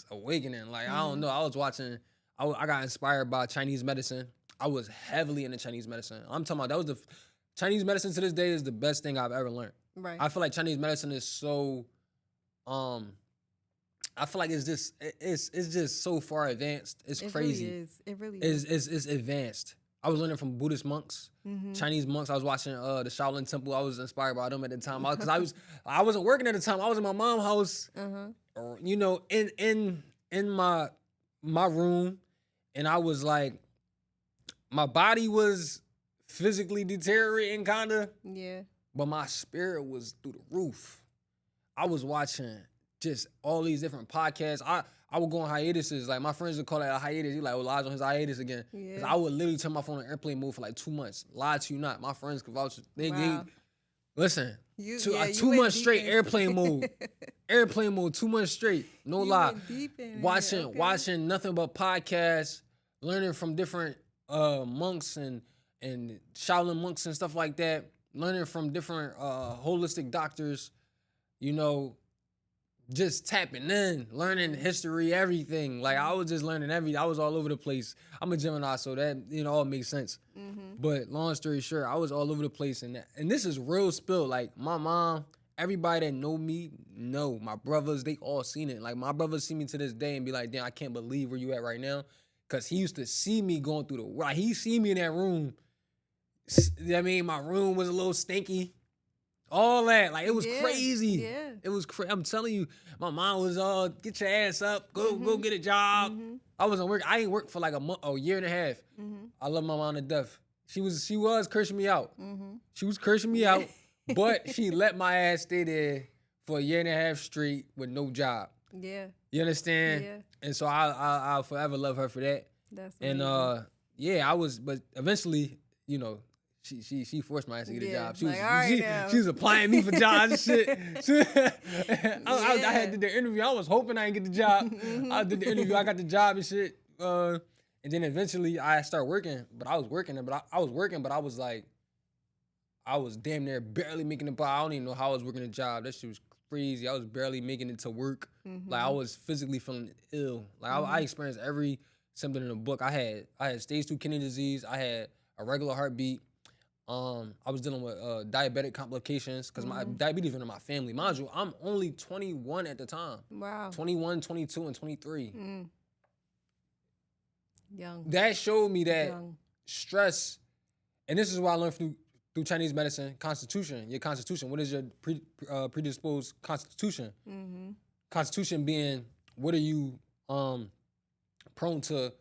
awakening. Like I don't know. I was watching. I got inspired by Chinese medicine. I was heavily into Chinese medicine. I'm talking about that was Chinese medicine to this day is the best thing I've ever learned. Right. I feel like Chinese medicine is so. I feel like it's just so far advanced. It's crazy. Really is. It really is. It's advanced. I was learning from Buddhist monks, Chinese monks. I was watching the Shaolin Temple. I was inspired by them at the time because I wasn't working at the time. I was in my mom's house, you know, in my room, and I was like, my body was physically deteriorating, kinda. Yeah. But my spirit was through the roof. I was watching just all these different podcasts. I would go on hiatuses. Like my friends would call it a hiatus. He like, well, Lies on his hiatus again. Cause I would literally turn my phone on airplane mode for like 2 months. Lie to you not. My friends could vouch. Listen, 2 months straight airplane mode. Airplane mode, 2 months straight. No lie. Watching nothing but podcasts, learning from different monks and Shaolin monks and stuff like that. Learning from different holistic doctors, you know, just tapping in, learning history, everything. Like I was just learning I was all over the place. I'm a Gemini, so that, you know, all makes sense. But long story short, I was all over the place, and this is real spill. Like my mom, everybody that know me, know my brothers, they all seen it. Like my brothers see me to this day and be like, damn, I can't believe where you at right now. Cause he used to see me going through like he see me in that room. I mean, my room was a little stinky. All that, like, it was crazy. Yeah. It was crazy. I'm telling you, my mom was get your ass up, go get a job. I wasn't working. I ain't worked for like a year and a half. I love my mom to death. She was cursing me out. She was cursing me out, but she let my ass stay there for a year and a half straight with no job. Yeah. You understand? Yeah. And so I'll forever love her for that. That's amazing. And but eventually, you know, she forced my ass to get a job. She was applying me for jobs and shit. I had did the interview. I was hoping I didn't get the job. I did the interview. I got the job and shit. And then eventually I started working. But I was working. But I was like, I was damn near barely making it by. I don't even know how I was working a job. That shit was crazy. I was barely making it to work. Like I was physically feeling ill. Like I experienced every symptom in the book. I had stage 2 kidney disease. I had a regular heartbeat. I was dealing with diabetic complications because my diabetes run in my family. Mind you, I'm only 21 at the time. Wow. 21, 22, and 23. Young. That showed me that stress, and this is what I learned through Chinese medicine, constitution. Your constitution. What is your predisposed constitution? Constitution being what are you prone to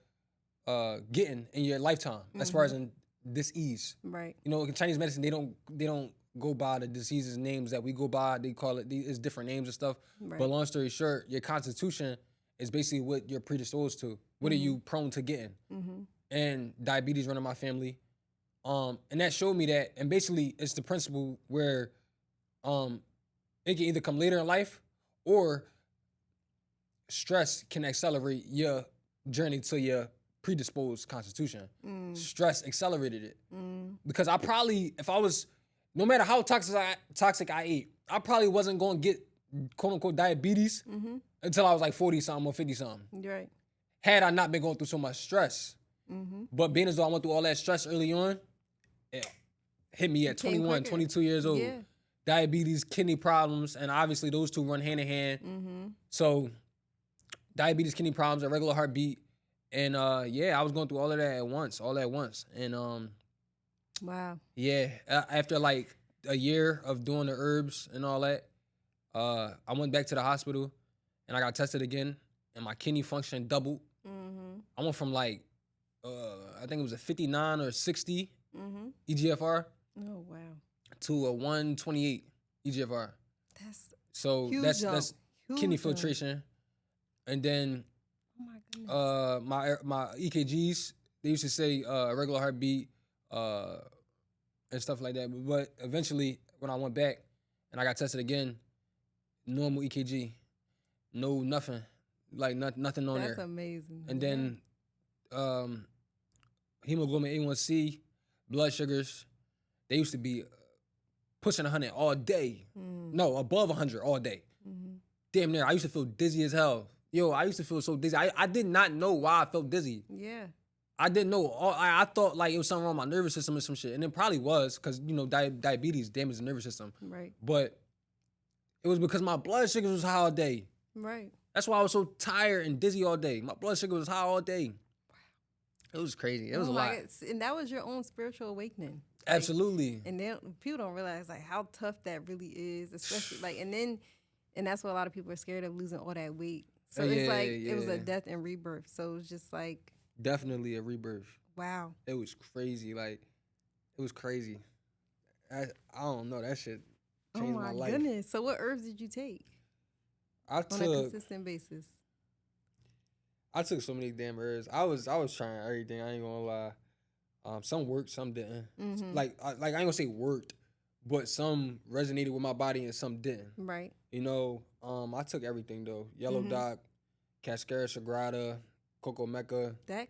getting in your lifetime as far as in disease. Right. You know, in Chinese medicine, they don't go by the diseases names that we go by. They call it's different names and stuff. Right. But long story short, your constitution is basically what you're predisposed to. What are you prone to getting? And diabetes run in my family. And that showed me that, and basically it's the principle where it can either come later in life or stress can accelerate your journey to your predisposed constitution. Stress accelerated it. Because I probably, if I was, no matter how toxic I ate, I probably wasn't going to get quote unquote diabetes until I was like 40 something or 50 something. Right. Had I not been going through so much stress. But being as though I went through all that stress early on, it hit me at 21, 22 years old. Yeah. Diabetes, kidney problems, and obviously those two run hand in hand. So diabetes, kidney problems, a regular heartbeat. And I was going through all at once. And wow. Yeah, after like a year of doing the herbs and all that, I went back to the hospital and I got tested again, and my kidney function doubled. I went from like I think it was a 59 or 60 Mm-hmm. EGFR Oh wow, to a 128 EGFR. that's So huge jump. that's Huge kidney jump. filtration, and then Oh my goodness. my EKGs, they used to say regular heartbeat and stuff like that. But eventually, when I went back and I got tested again, normal EKG, no nothing, like nothing on That's there. amazing. And Yeah. then hemoglobin A1C, blood sugars, they used to be pushing 100 all day. No, above 100 all day. Mm-hmm. Damn near. I used to feel dizzy as hell. Yo, I used to feel so dizzy. I did not know why I felt dizzy. Yeah. I didn't know. I thought like it was something wrong with my nervous system or some shit. And it probably was because, diabetes damages the nervous system. Right. But it was because my blood sugar was high all day. Right. That's why I was so tired and dizzy all day. My blood sugar was high all day. It was crazy. It was a lot. And that was your own spiritual awakening. Like, Absolutely. and then people don't realize like how tough that really is, especially like, and that's why a lot of people are scared of losing all that weight. So it's like it was a death and rebirth. So it's just like Definitely a rebirth. wow. It was crazy. Like, it was crazy. I don't know. That shit changed my life. Oh my goodness. So what herbs did you take I on a took consistent basis? so many damn herbs. I was trying everything. I ain't gonna lie. Some worked, some didn't. Mm-hmm. Like I ain't gonna say worked, but some resonated with my body and some didn't. Right. I took everything though. Yellow Dock, Cascara Sagrada, Coco Mecca. That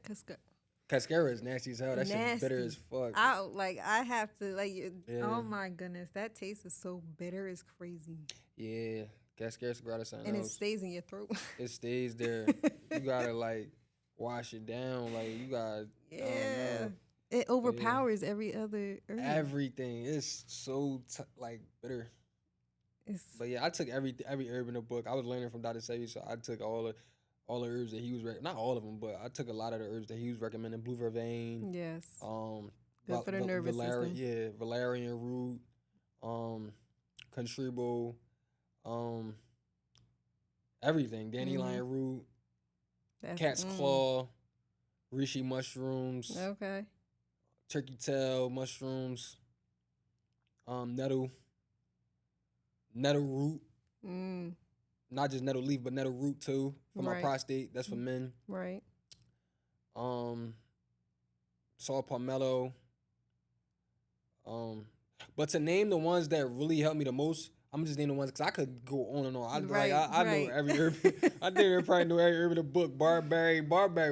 Cascara is nasty as hell. That shit bitter as fuck. I have to Yeah. Oh my goodness, that taste is so bitter. It's crazy. Yeah, Cascara Sagrada something And else. it stays in your throat. It stays there. You gotta like wash it down. Like you gotta. I don't know. It overpowers every other herb. Everything. It's so like bitter. But yeah, I took every herb in the book. I was learning from Dr. Sebi, so I took all the herbs that he was not all of them, but I took a lot of the herbs that he was recommending. Blue vervain. Yes. Good for the nervous system. Yeah, valerian root, contribo, everything. Dandelion root, cat's claw, reishi mushrooms. Okay. Turkey tail mushrooms, nettle root, not just nettle leaf, but nettle root too for my prostate. That's for men. Right. Saw palmetto. But to name the ones that really helped me the most, I'm just name the ones because I could go on and on. I know every herb. I did probably know every herb in the book. Barberry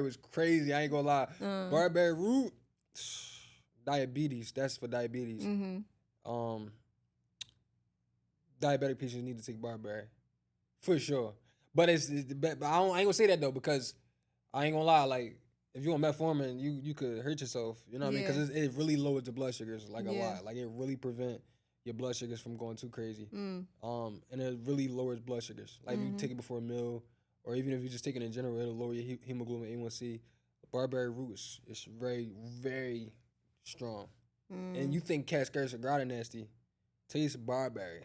was crazy. I ain't gonna lie. Barberry root. Diabetes. That's for diabetes. Diabetic patients need to take barberry for sure. But but I ain't gonna say that though because I ain't gonna lie. Like if you on metformin, you could hurt yourself. You know what I mean? Because it really lowers the blood sugars like a lot. Like it really prevent your blood sugars from going too crazy. And it really lowers blood sugars. Like if you take it before a meal, or even if you just take it in general, it'll lower your hemoglobin A1C. Barberry root is very, very strong. And you think Cascara Sagrada nasty? Taste barberry.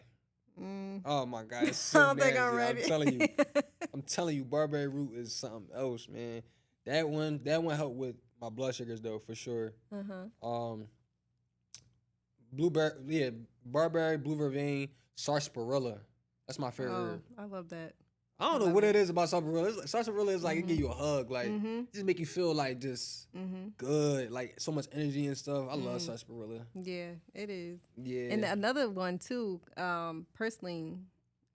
Oh my God, it's so I don't nasty. think I'm ready. I'm telling you, barberry root is something else, man. That one helped with my blood sugars though, for sure. Barberry, blue vervain, sarsaparilla. That's my favorite herb. I love that. I don't know what it is about sarsaparilla. Sarsaparilla is like it give you a hug, like just make you feel like just good, like so much energy and stuff. I love sarsaparilla. Yeah, it is. Yeah, and another one too, purslane.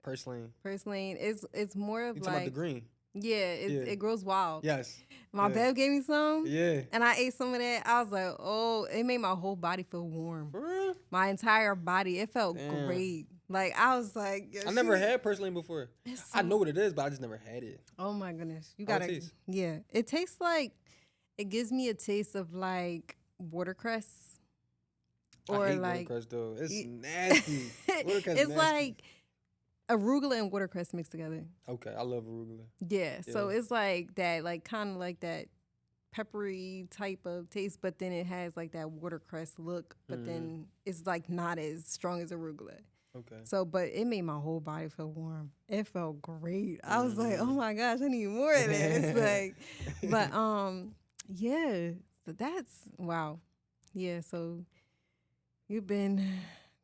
Purslane is more of you like about the green. Yeah, it grows wild. Yes. My Bev gave me some. Yeah. And I ate some of that. I was like, oh, it made my whole body feel warm. For real? My entire body. It felt great. Like, I was like... I never had purslane before. I know what it is, but I just never had it. Oh, my goodness. You gotta... Taste? Yeah. It tastes like... It gives me a taste of, like, watercress. Or I hate watercress, though. It's nasty. Watercress it's nasty. like... Arugula and watercress mixed together. Okay, I love arugula. Yeah, so it's like that, like kind of like that peppery type of taste, but then it has like that watercress look, but then it's like not as strong as arugula. Okay. So, but it made my whole body feel warm. It felt great. I was like, oh my gosh, I need more of this. Like, but yeah. So that's wow. Yeah, so you've been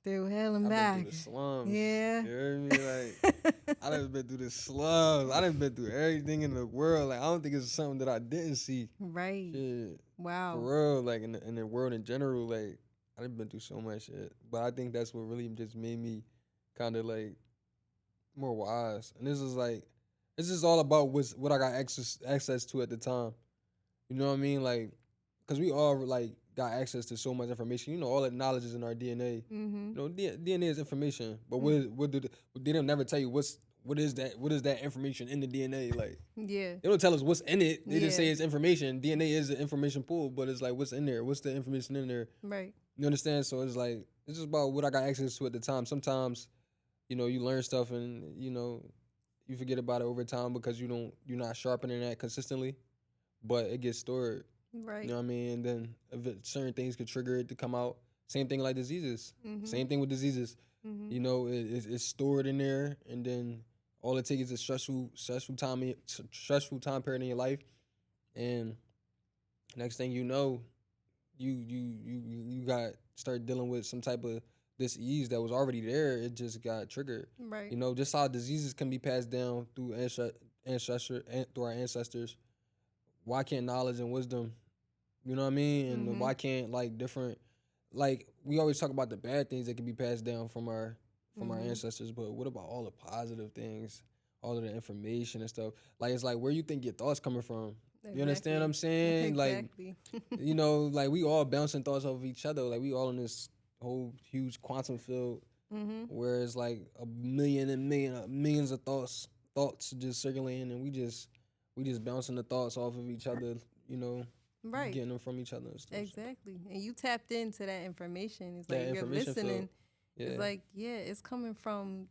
through hell and I've been through back. the slums. Yeah. You hear me? Like, I done been through the slums. I done been through everything in the world. Like, I don't think it's something that I didn't see. Right. Shit. For Wow. real, like in the world in general, like I done been through so much shit. But I think that's what really just made me kind of like more wise. And this is all about what I got access to at the time. You know what I mean? Like, cause we all like got access to so much information. You know, all that knowledge is in our DNA. Mm-hmm. You know, DNA is information, but they don't never tell you what is that information in the DNA like. Yeah. They don't tell us what's in it. They just say Yeah. it's information. DNA is the information pool, but it's like what's in there? What's the information in there? Right. You understand? So it's like it's just about what I got access to at the time. Sometimes, you know, you learn stuff and you know, you forget about it over time because you're not sharpening that consistently, but it gets stored. Right. You know what I mean? And then certain things could trigger it to come out. Same thing like diseases. Mm-hmm. Same thing with diseases. Mm-hmm. You know, it's stored in there, and then all it takes is a stressful time period in your life, and next thing you know, you got start dealing with some type of disease that was already there. It just got triggered. Right. You know, just how diseases can be passed down through through our ancestors. Why can't knowledge and wisdom? You know what I mean? And why can't like different, like we always talk about the bad things that can be passed down from our ancestors, but what about all the positive things, all of the information and stuff? Like it's like where you think your thoughts coming from? Exactly. You understand what I'm saying? Exactly. Like you know, like we all bouncing thoughts off of each other. Like we all in this whole huge quantum field where it's like a million and millions of thoughts just circulating, and we just bouncing the thoughts off of each other. You know. Right. Getting them from each other and stuff. Exactly. And you tapped into that information. It's That like you're information listening. field. Yeah. It's like, yeah, it's coming from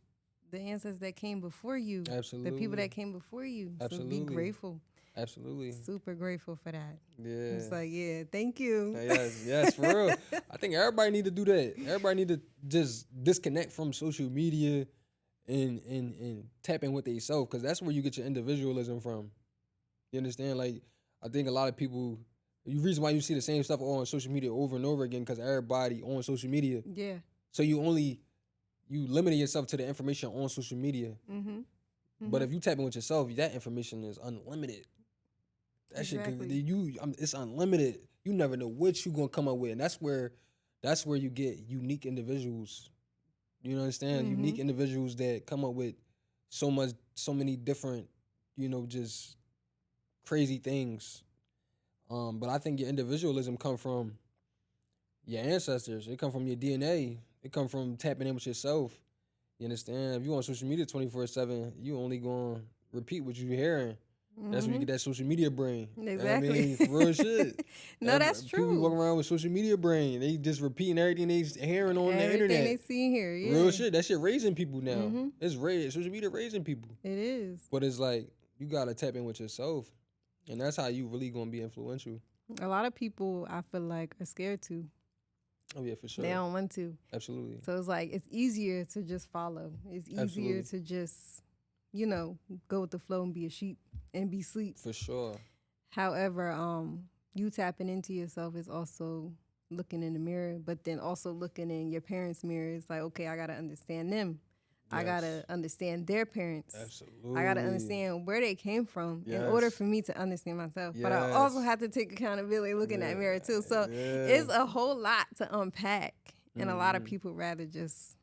the ancestors that came before you. Absolutely. The people that came before you. Absolutely. So be grateful. Absolutely. Super grateful for that. Yeah. It's like, yeah, thank you. Yes, for real. I think everybody need to do that. Everybody need to just disconnect from social media and tap in with themselves, because that's where you get your individualism from. You understand? Like, I think a lot of people, the reason why you see the same stuff all on social media over and over again, because everybody on social media. Yeah. So you limit yourself to the information on social media. But if you tap in with yourself, that information is unlimited. That shit it's unlimited. You never know what you gonna come up with, and that's where you get unique individuals. You understand? Unique individuals that come up with so many different, you know, just crazy things. But I think your individualism come from your ancestors. It come from your DNA. It come from tapping in with yourself. You understand? If you on social media 24/7, you only gonna repeat what you hearing. That's where you get that social media brain. Exactly. You know what I mean? For real shit. No, that's true. People walking around with social media brain. They just repeating everything they hearing on the internet. Everything they see here, yeah. Real shit. That shit raising people now. It's social media raising people. It is. But it's like, you gotta tap in with yourself. And that's how you really gonna be influential. A lot of people, I feel like, are scared to. Oh yeah, for sure. They don't want to. Absolutely. So it's like, it's easier to just follow. It's easier to just, you know, go with the flow and be a sheep and be sleep. For sure. However, you tapping into yourself is also looking in the mirror, but then also looking in your parents' mirror. It's like, okay, I gotta understand them. Yes. I gotta understand their parents. Absolutely. I gotta understand where they came from in order for me to understand myself. Yes. But I also have to take accountability, look in that mirror too. So it's a whole lot to unpack, and a lot of people rather just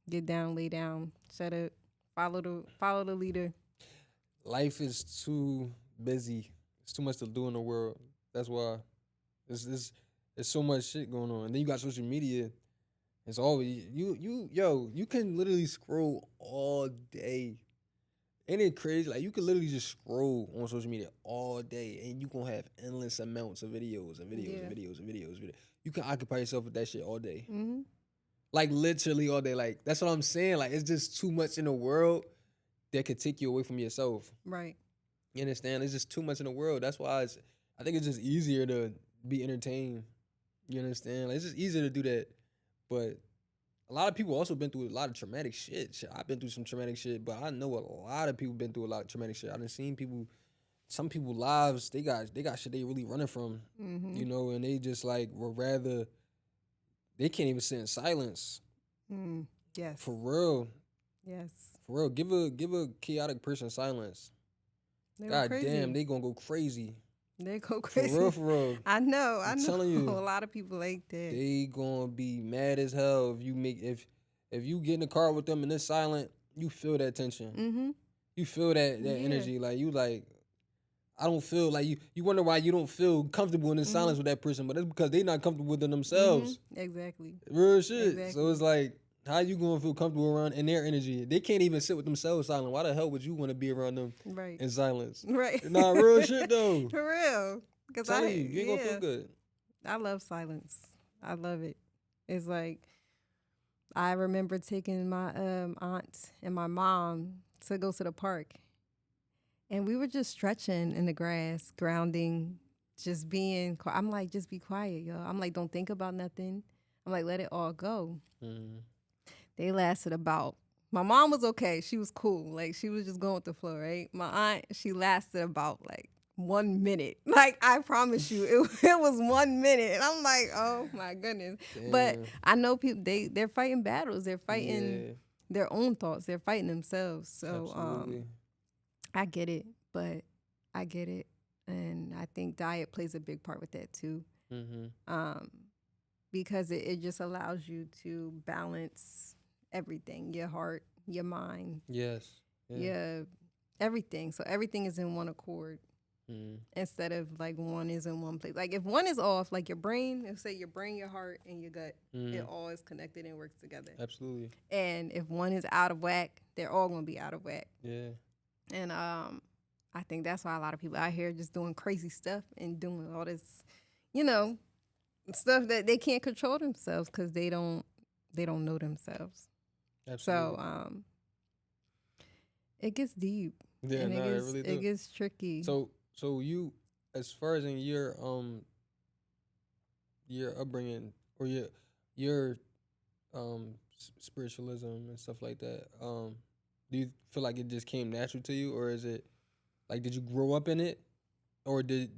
get down, lay down, shut up, follow the leader. Life is too busy. It's too much to do in the world. That's why there's so much shit going on. And then you got social media. It's always you can literally scroll all day. Ain't it crazy? Like, you can literally just scroll on social media all day, and you gonna have endless amounts of videos and videos and videos and videos. You can occupy yourself with that shit all day. Like, literally all day. Like, that's what I'm saying. Like, it's just too much in the world that could take you away from yourself. Right. You understand? It's just too much in the world. That's why I think it's just easier to be entertained. You understand? Like, it's just easier to do that. But a lot of people also been through a lot of traumatic shit. I've been through some traumatic shit, but I know a lot of people been through a lot of traumatic shit. I done seen people some people lives they got shit they really running from, you know, and they just like would rather they can't even sit in silence. Yes. For real. Yes. For real. Give a chaotic person silence. They God crazy. damn, they gonna go crazy. They go crazy. For real. I know. I'm telling you. A lot of people like that. They gonna be mad as hell if you if you get in the car with them and it's silent, you feel that tension. You feel that energy. Like you like I don't feel like you wonder why you don't feel comfortable in the silence with that person, but it's because they not comfortable within themselves. Exactly. Real shit. Exactly. So it's like, how you gonna feel comfortable around in their energy? They can't even sit with themselves silent. Why the hell would you want to be around them in silence? Right. Nah, real shit though. For real. Because you ain't gonna feel good. I love silence. I love it. It's like I remember taking my aunt and my mom to go to the park. And we were just stretching in the grass, grounding, just being quiet. I'm like, just be quiet, yo. I'm like, don't think about nothing. I'm like, let it all go. They lasted about, my mom was okay. She was cool. Like, she was just going with the flow, right? My aunt, she lasted about like 1 minute. Like, I promise you, it was 1 minute. And I'm like, oh my goodness. Damn. But I know people, they're fighting battles. They're fighting their own thoughts. They're fighting themselves. So, Absolutely. I get it, but I get it. And I think diet plays a big part with that too. Because it just allows you to balance everything, your heart, your mind. Yes. Yeah. Everything. So everything is in one accord instead of like one is in one place. Like if one is off, like your brain, let's say your brain, your heart, and your gut, it all is connected and works together. Absolutely. And if one is out of whack, they're all going to be out of whack. Yeah. And I think that's why a lot of people out here just doing crazy stuff and doing all this, you know, stuff that they can't control themselves because they don't know themselves. Absolutely. So it gets deep. Yeah, and it really does. It gets tricky. So you, as far as in your upbringing or your spiritualism and stuff like that, do you feel like it just came natural to you, or is it like did you grow up in it, or did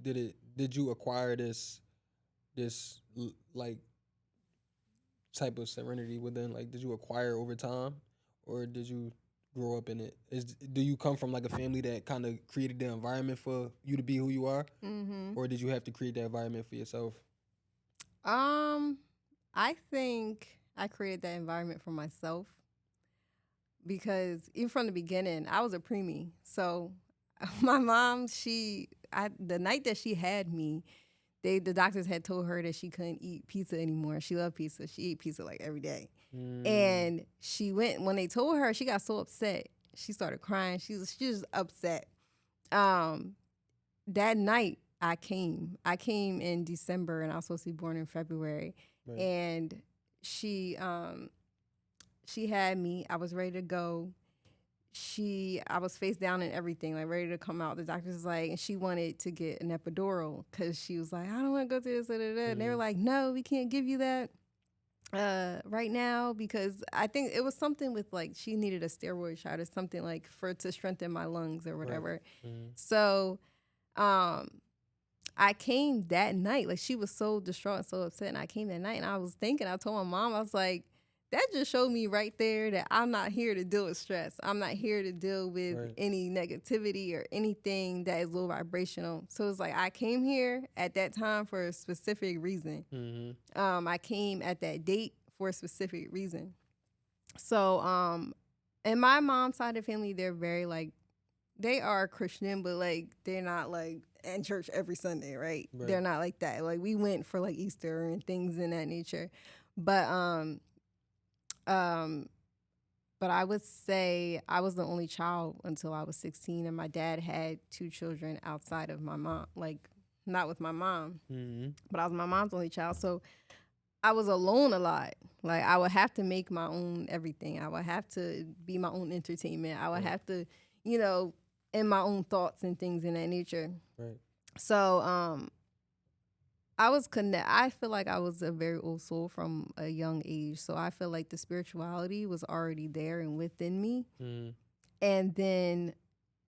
you acquire this like type of serenity within? Like, did you acquire over time, or did you grow up in it? Do you come from like a family that kind of created the environment for you to be who you are, or did you have to create that environment for yourself? I think I created that environment for myself because even from the beginning, I was a preemie. So my mom, the night that she had me, the doctors had told her that she couldn't eat pizza anymore. She loved pizza. She ate pizza like every day. And she went, when they told her, she got so upset. She started crying. She was upset. That night I came in December and I was supposed to be born in February. Right. And she had me. I was ready to go. I was face down and everything, like ready to come out. The doctor was like, and she wanted to get an epidural because she was like, I don't want to go through this. And they were like, no, we can't give you that right now because I think it was something with like she needed a steroid shot or something like to strengthen my lungs or whatever. Right. So I came that night. Like she was so distraught and so upset, and I came that night and I was thinking, I told my mom, I was like, that just showed me right there that I'm not here to deal with stress. I'm not here to deal with any negativity or anything that is low vibrational. So it's like I came here at that time for a specific reason. I came at that date for a specific reason. So, and my mom's side of the family, they're very like, they are Christian, but like they're not like in church every Sunday, right? They're not like that. Like we went for like Easter and things in that nature. But I would say I was the only child until I was 16, and my dad had 2 children outside of my mom, like not with my mom, but I was my mom's only child. So I was alone a lot. Like I would have to make my own everything. I would have to be my own entertainment. I would have to, in my own thoughts and things in that nature. Right. So, I feel like I was a very old soul from a young age. So I feel like the spirituality was already there and within me. And then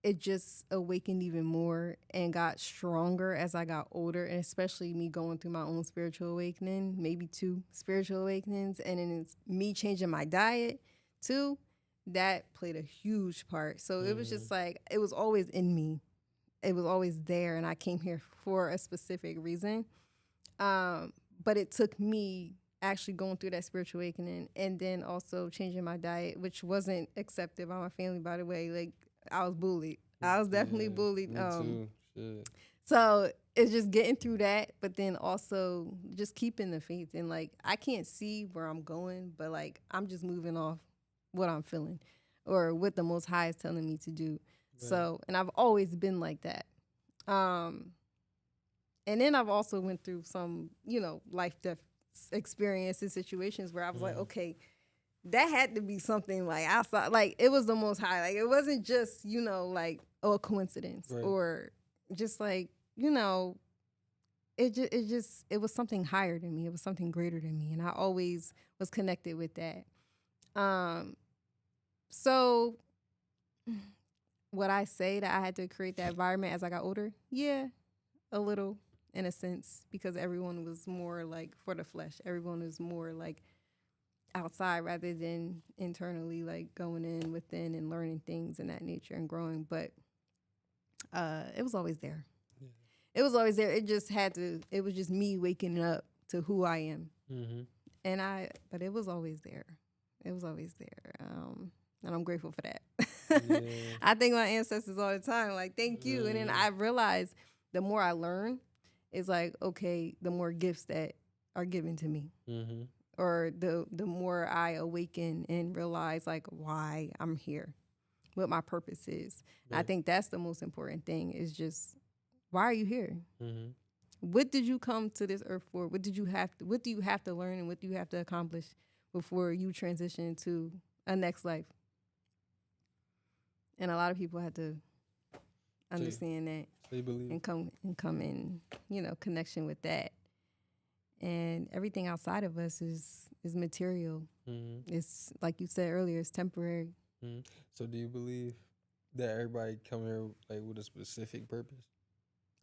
it just awakened even more and got stronger as I got older, and especially me going through my own spiritual awakening, maybe 2 spiritual awakenings, and then it's me changing my diet too. That played a huge part. So it was just like, it was always in me. It was always there, and I came here for a specific reason. But it took me actually going through that spiritual awakening and then also changing my diet, which wasn't accepted by my family, by the way. Like, I was bullied. I was definitely bullied. Me too. Shit. So it's just getting through that, but then also just keeping the faith. And like, I can't see where I'm going, but like, I'm just moving off what I'm feeling or what the Most High is telling me to do. Right. So, and I've always been like that. And then I've also went through some, life death experiences, situations where I was like, okay, that had to be something like outside. Like, it was the Most High. Like, it wasn't just, like, a coincidence, right, or just like, it was something higher than me. It was something greater than me. And I always was connected with that. So would I say that I had to create that environment as I got older? Yeah, a little, in a sense, because everyone was more like for the flesh. Everyone was more like outside rather than internally, like going in within and learning things in that nature and growing. But it was always there. Yeah. It was always there. It was just me waking up to who I am. Mm-hmm. But it was always there. It was always there. And I'm grateful for that. Yeah. I thank my ancestors all the time. Like, thank you. And then I realized the more I learn, it's like, okay, the more gifts that are given to me. Mm-hmm. Or the more I awaken and realize, like, why I'm here, what my purpose is. Yeah. I think that's the most important thing, is just, why are you here? Mm-hmm. What did you come to this earth for? What do you have to learn, and what do you have to accomplish before you transition to a next life? And a lot of people have to understand that and come in, connection with that. And everything outside of us is material. Mm-hmm. It's, like you said earlier, it's temporary. Mm-hmm. So do you believe that everybody come here like with a specific purpose?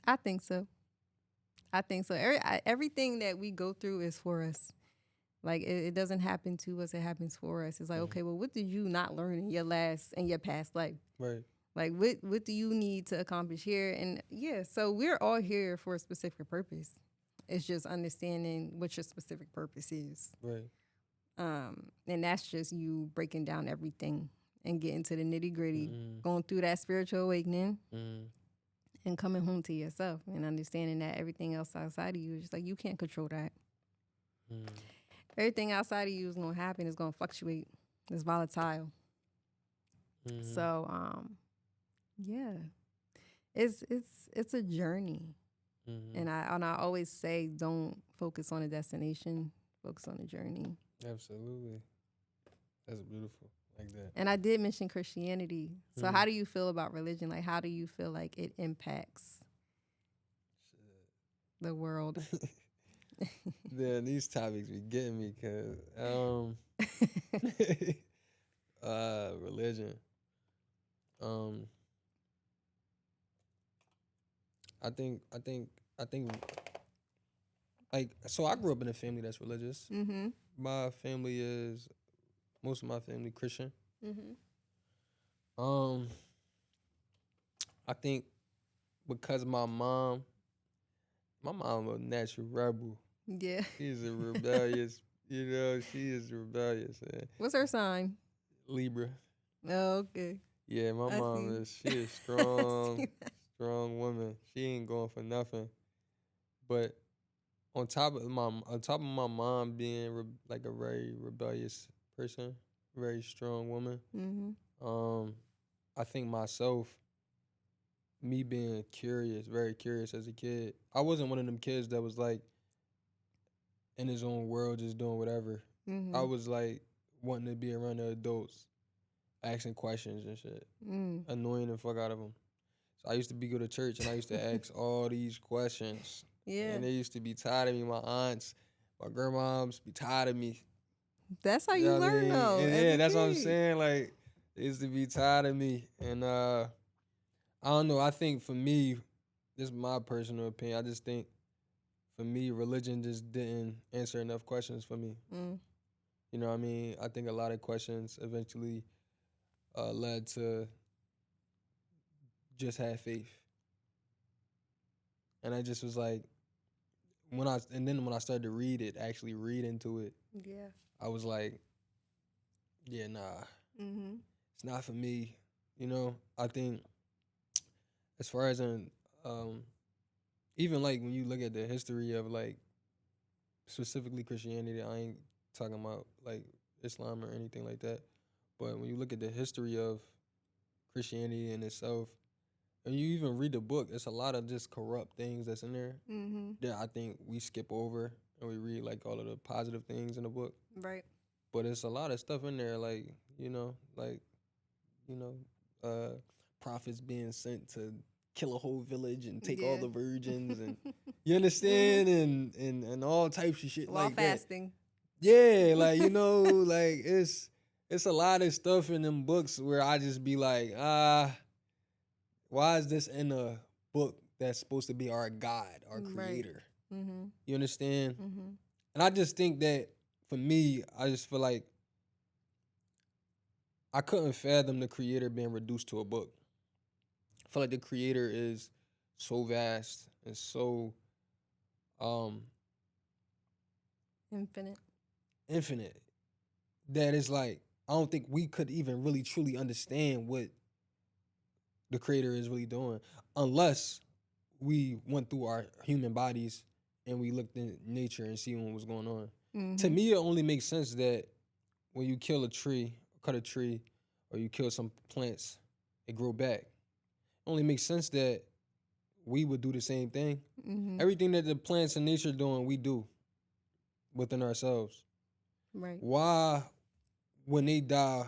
I think so. Everything that we go through is for us. Like, it doesn't happen to us, it happens for us. It's like, okay, well, what did you not learn in your past life? Right. Like, what do you need to accomplish here? And yeah, so we're all here for a specific purpose. It's just understanding what your specific purpose is. Right. And that's just you breaking down everything and getting to the nitty gritty, going through that spiritual awakening, and coming home to yourself and understanding that everything else outside of you is just like, you can't control that. Everything outside of you is going to happen. It's going to fluctuate. It's volatile. So, yeah, it's a journey. And I always say, don't focus on the destination, focus on the journey. Absolutely. That's beautiful. Like that. And I did mention Christianity. So how do you feel about religion? Like, how do you feel like it impacts the world? Yeah, these topics be getting me, cause religion. I think like, so I grew up in a family that's religious. Mm-hmm. Most of my family Christian. Mm-hmm. I think because my mom a natural rebel. Yeah. She's a rebellious, she is rebellious. What's her sign? Libra. Oh, okay. Yeah, my mom she is strong, strong woman. She ain't going for nothing. But on top of my mom being like a very rebellious person, very strong woman, I think myself, me being curious, very curious as a kid, I wasn't one of them kids that was like in his own world just doing whatever. I was like wanting to be around the adults, asking questions and shit, annoying the fuck out of them. So I used to go to church and I used to ask all these questions. Yeah. And they used to be tired of me. My aunts, my grandmoms be tired of me. That's how you learn, though. And yeah, that's what I'm saying. Like, they used to be tired of me. And I don't know. I think for me, this is my personal opinion. I just think for me, religion just didn't answer enough questions for me. Mm. You know what I mean? I think a lot of questions eventually led to just have faith. And I just was like, when I started to read it, actually read into it, Yeah. I was like, yeah, nah, Mm-hmm. it's not for me. You know, I think as far as um, even like when you look at the history of like specifically Christianity, I ain't talking about like Islam or anything like that. But when you look at the history of Christianity in itself, and you even read the book, it's a lot of just corrupt things that's in there Mm-hmm. that I think we skip over and we read like all of the positive things in the book. Right. But it's a lot of stuff in there, like you know, uh, prophets being sent to kill a whole village and take all Yeah. the virgins, and you understand, and all types of shit While like that. fasting. Yeah, like like it's a lot of stuff in them books where I just be like, why is this in a book that's supposed to be our God, our Right. creator? Mm-hmm. You understand? Mm-hmm. And I just think that for me, I just feel like I couldn't fathom the creator being reduced to a book. I feel like the creator is so vast and so um Infinite. infinite that it's like I don't think we could even really truly understand what the creator is really doing unless we went through our human bodies and we looked in nature and see what was going on. To Mm-hmm. me, it only makes sense that when you kill a tree, cut a tree, or you kill some plants, it grow back. It only makes sense that we would do the same thing. Mm-hmm. Everything that the plants in nature doing, we do within ourselves. Right. Why, when they die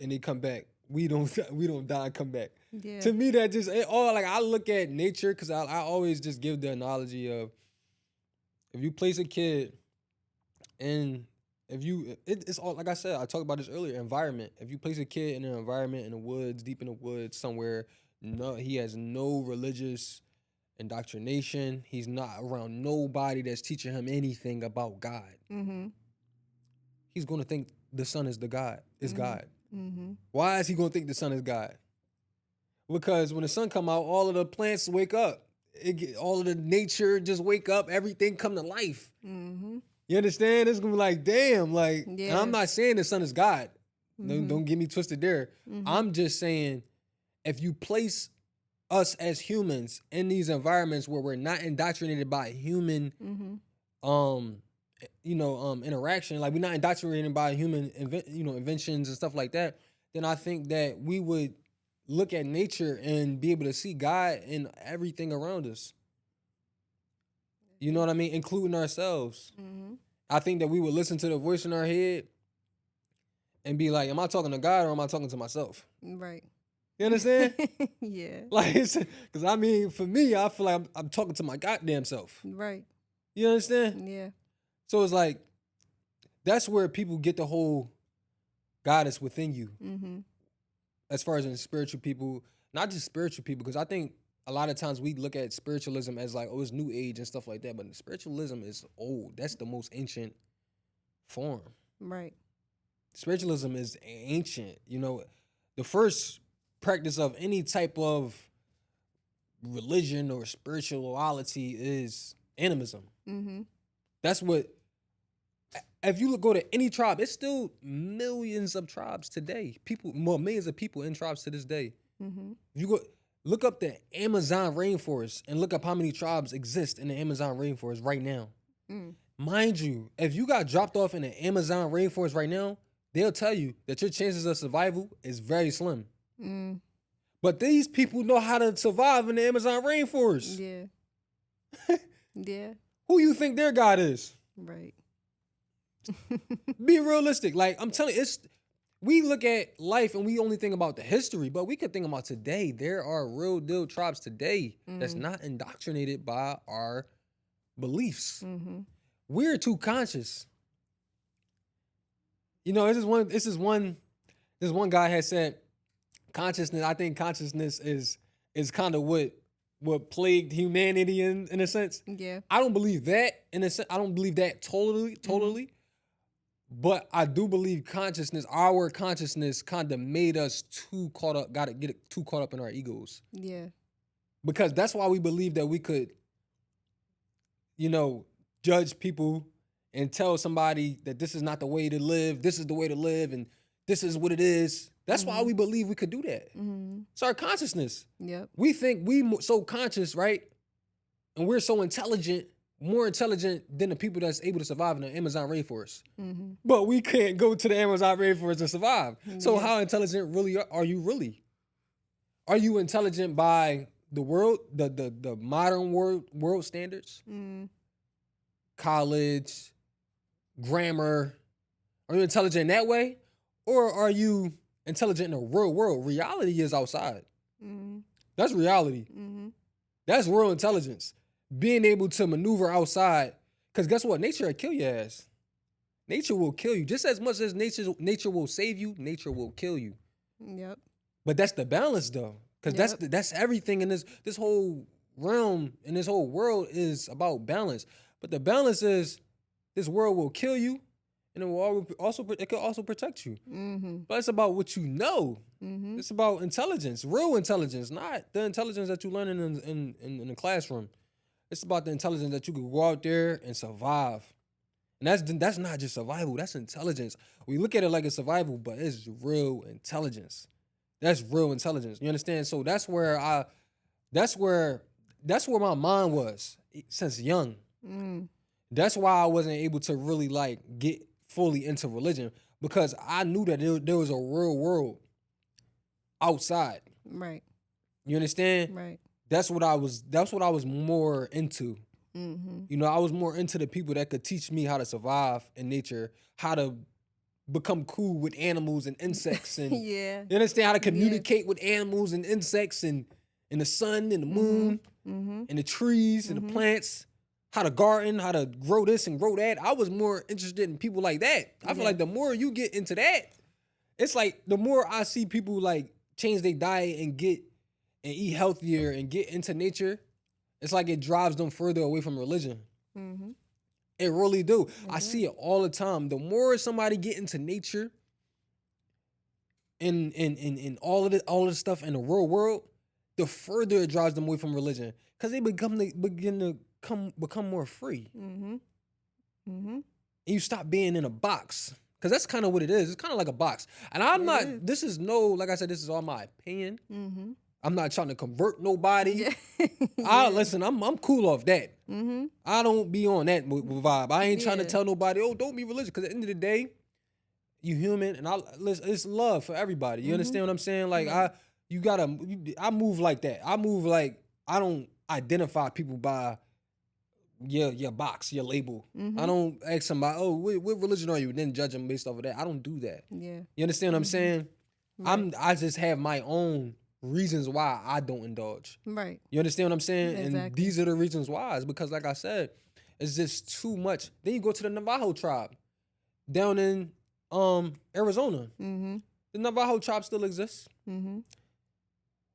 and they come back, we don't we don't die and come back? Yeah. To me, that just all like I look at nature because I always just give the analogy of if you place a kid in if you it's all like I said, I talked about this earlier, environment. If you place a kid in an environment in the woods, deep in the woods, somewhere, no, he has no religious indoctrination. He's not around nobody that's teaching him anything about God. Mm-hmm. He's gonna think the sun is the God, is Mm-hmm. God. Mm-hmm. Why is he gonna think the sun is God? Because when the sun come out, all of the plants wake up. All of the nature just wake up. Everything come to life. Mm-hmm. You understand? It's gonna be like, damn, like, and Yeah. I'm not saying the sun is God. Mm-hmm. Don't get me twisted there. Mm-hmm. I'm just saying if you place us as humans in these environments where we're not indoctrinated by human Mm-hmm. interaction, like we're not indoctrinated by human inventions and stuff like that, then I think that we would look at nature and be able to see God in everything around us. You know what I mean? Including ourselves. Mm-hmm. I think that we would listen to the voice in our head and be like, am I talking to God or am I talking to myself? Right. You understand? Yeah. Like, because I mean, for me, I feel like I'm talking to my goddamn self. Right. You understand? Yeah. So it's like, that's where people get the whole God is within you. Mm-hmm. As far as in spiritual people, not just spiritual people, because I think a lot of times we look at spiritualism as like, oh, it's new age and stuff like that. But spiritualism is old. That's the most ancient form. Right. Spiritualism is ancient. You know, the first practice of any type of religion or spirituality is animism. Mm-hmm. That's what, if you go to any tribe, it's still millions of tribes today. Millions of people in tribes to this day. Mm-hmm. If you go look up the Amazon rainforest and look up how many tribes exist in the Amazon rainforest right now. Mm. Mind you, if you got dropped off in the Amazon rainforest right now, they'll tell you that your chances of survival is very slim. Mm. But these people know how to survive in the Amazon rainforest. Yeah. Yeah. Who you think their God is? Right. Be realistic. Like I'm telling you, we look at life and we only think about the history, but we could think about today. There are real deal tribes today that's not indoctrinated by our beliefs. Mm-hmm. We're too conscious. You know, this is one guy had said, consciousness. I think consciousness is kind of what plagued humanity in a sense. Yeah. I don't believe that in a sense. I don't believe that totally. But I do believe our consciousness kind of made us too caught up, too caught up in our egos. Yeah. Because that's why we believe that we could, judge people and tell somebody that this is not the way to live, this is the way to live, and this is what it is. That's why we believe we could do that. It's our consciousness. Yep. We think so conscious, right? And we're so intelligent, more intelligent than the people that's able to survive in the Amazon rainforest. But we can't go to the Amazon rainforest to survive. So how intelligent really are you really? Are you intelligent by the world, the modern world standards? College, grammar. Are you intelligent in that way? Or are you intelligent in the real world? Reality is outside. That's reality. That's real intelligence. Being able to maneuver outside. Because guess what? Nature will kill your ass. Nature will kill you. Just as much as nature will save you, nature will kill you. Yep. But that's the balance though. Because that's everything in this whole realm and this whole world is about balance. But the balance is this world will kill you and it can also protect you. But it's about what you know. It's about intelligence, real intelligence, not the intelligence that you learn in the classroom. It's about the intelligence that you can go out there and survive. And that's not just survival, that's intelligence. We look at it like it's survival, but it's real intelligence. That's real intelligence. You understand? So that's where my mind was since young. That's why I wasn't able to really get fully into religion, because I knew that there was a real world outside. Right. You understand? Right. That's what I was more into. I was more into the people that could teach me how to survive in nature, how to become cool with animals and insects, and yeah. You understand how to communicate with animals and insects and the sun and the moon and the trees and the plants, how to garden, how to grow this and grow that. I was more interested in people like that. I feel like the more you get into that, it's like the more I see people change their diet and eat healthier and get into nature, it's like it drives them further away from religion. It really do. I see it all the time. The more somebody get into nature and all of the stuff in the real world, the further it drives them away from religion, because they begin to become more free. And you stop being in a box, because that's kind of what it is. It's kind of like a box. And this is like I said, this is all my opinion. I'm not trying to convert nobody. Listen, I'm cool off that. I don't be on that vibe. I ain't trying to tell nobody, don't be religious, because at the end of the day, you human, and it's love for everybody. You understand what I'm saying? I move like that. I move like I don't identify people by your box, your label. I don't ask somebody, what religion are you? And then judge them based off of that. I don't do that. Yeah. You understand what I'm saying? Right. I just have my own reasons why I don't indulge. Right. You understand what I'm saying? Exactly. And these are the reasons why. It's because, like I said, it's just too much. Then you go to the Navajo tribe down in Arizona. The Navajo tribe still exists.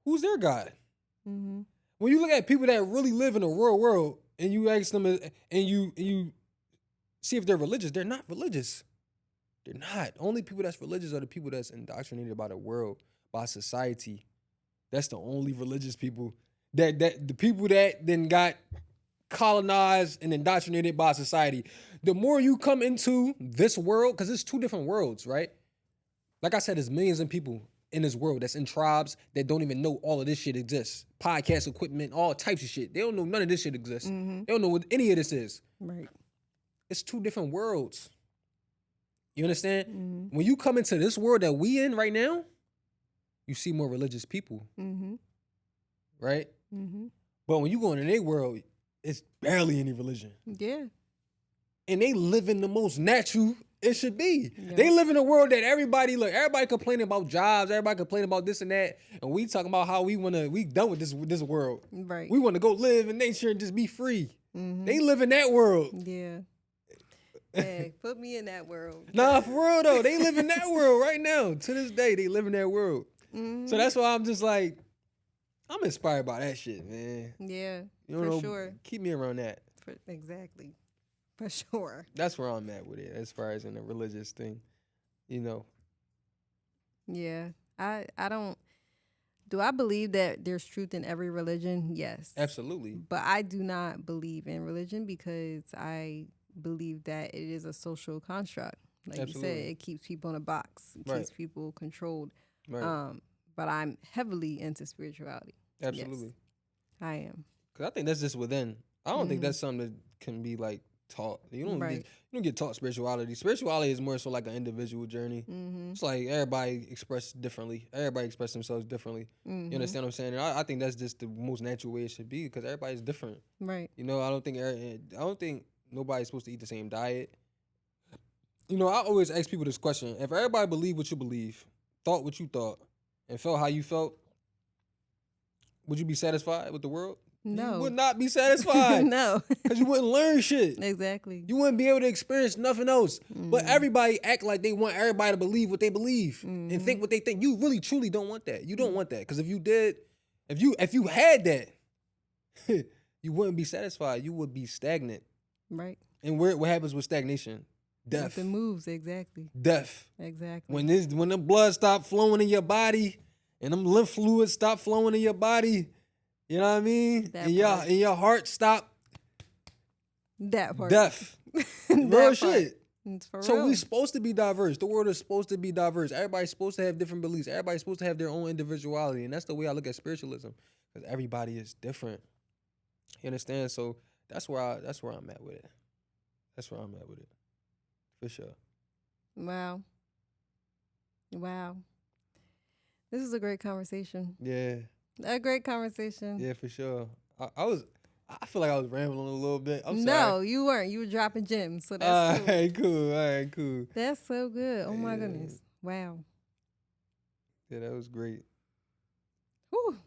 Who's their God? When you look at people that really live in the real world and you ask them and you see if they're religious, they're not religious. They're not. Only people that's religious are the people that's indoctrinated by the world, by society. That's the only religious people. That the people that then got colonized and indoctrinated by society. The more you come into this world, because it's two different worlds, right? Like I said, there's millions of people in this world that's in tribes that don't even know all of this shit exists. Podcast equipment, all types of shit. They don't know none of this shit exists. They don't know what any of this is. Right. It's two different worlds. You understand? When you come into this world that we in right now, you see more religious people. Right? But when you go into their world, it's barely any religion. Yeah. And they live in the most natural it should be. Yeah. They live in a world that everybody complaining about jobs, everybody complaining about this and that, and we talking about how we done with this world. Right. We want to go live in nature and just be free. They live in that world. Yeah. Hey, put me in that world. Nah, for real though, they live in that world right now. To this day, they live in that world. So that's why I'm just like, I'm inspired by that shit, man. Yeah, You for know, sure. keep me around that. Exactly. For sure. That's where I'm at with it, as far as in the religious thing, you know. Yeah. I don't. Do I believe that there's truth in every religion? Yes. Absolutely. But I do not believe in religion because I believe that it is a social construct. Like Absolutely. you said, it keeps people in a box. It Right. keeps people controlled. Right. But I'm heavily into spirituality. Absolutely. Yes, I am. Because I think that's just within. I don't think that's something that can be like taught. You don't get taught spirituality. Spirituality is more so like an individual journey. It's like everybody express differently. Everybody express themselves differently. You understand what I'm saying? And I think that's just the most natural way it should be because everybody's different. Right. You know, I don't think nobody's supposed to eat the same diet. You know, I always ask people this question: if everybody believed what you believe, thought what you thought, and felt how you felt, would you be satisfied with the world? No. You would not be satisfied. No. Because you wouldn't learn shit. Exactly. You wouldn't be able to experience nothing else. But everybody act like they want everybody to believe what they believe and think what they think. You really, truly don't want that. You don't want that. Because if you did, if you had that, you wouldn't be satisfied. You would be stagnant. Right. And what happens with stagnation? Death. Nothing moves. Exactly. Death. Exactly. When the blood stop flowing in your body and them lymph fluids stop flowing in your body, you know what I mean? And your heart stop. That part. Death. Real shit. It's for So real. we supposed to be diverse. The world is supposed to be diverse. Everybody's supposed to have different beliefs. Everybody's supposed to have their own individuality. And that's the way I look at spiritualism. Because everybody is different. You understand? So that's where I'm at with it. That's where I'm at with it. For sure. Wow. This is a great conversation. Yeah. A great conversation. Yeah, for sure. I feel like I was rambling a little bit. I'm No, sorry. you weren't. You were dropping gems. So that's cool. All right, cool. That's so good. Oh my Yeah. goodness. Wow. Yeah, that was great. Whew.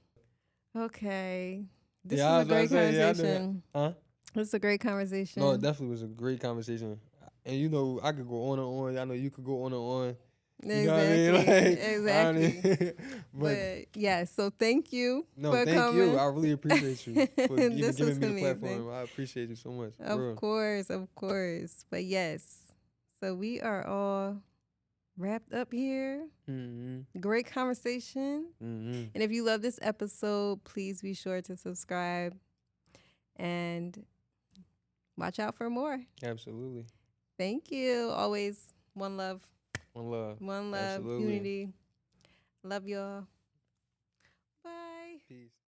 Okay. This Yeah, I is was a about great to say, yeah, I know that. conversation. Huh? This is a great conversation. No, it definitely was a great conversation. And you know, I could go on and on. I know you could go on and on. You know what I mean? Exactly. But yeah, so thank you for thank coming. you. I really appreciate you for even This giving was me the amazing. platform. I appreciate you so much. Of course. But yes, so we are all wrapped up here. Mm-hmm. Great conversation. Mm-hmm. And if you love this episode, please be sure to subscribe and watch out for more. Absolutely. Thank you. Always one love. One love. One love. Absolutely. Unity. Love y'all. Bye. Peace.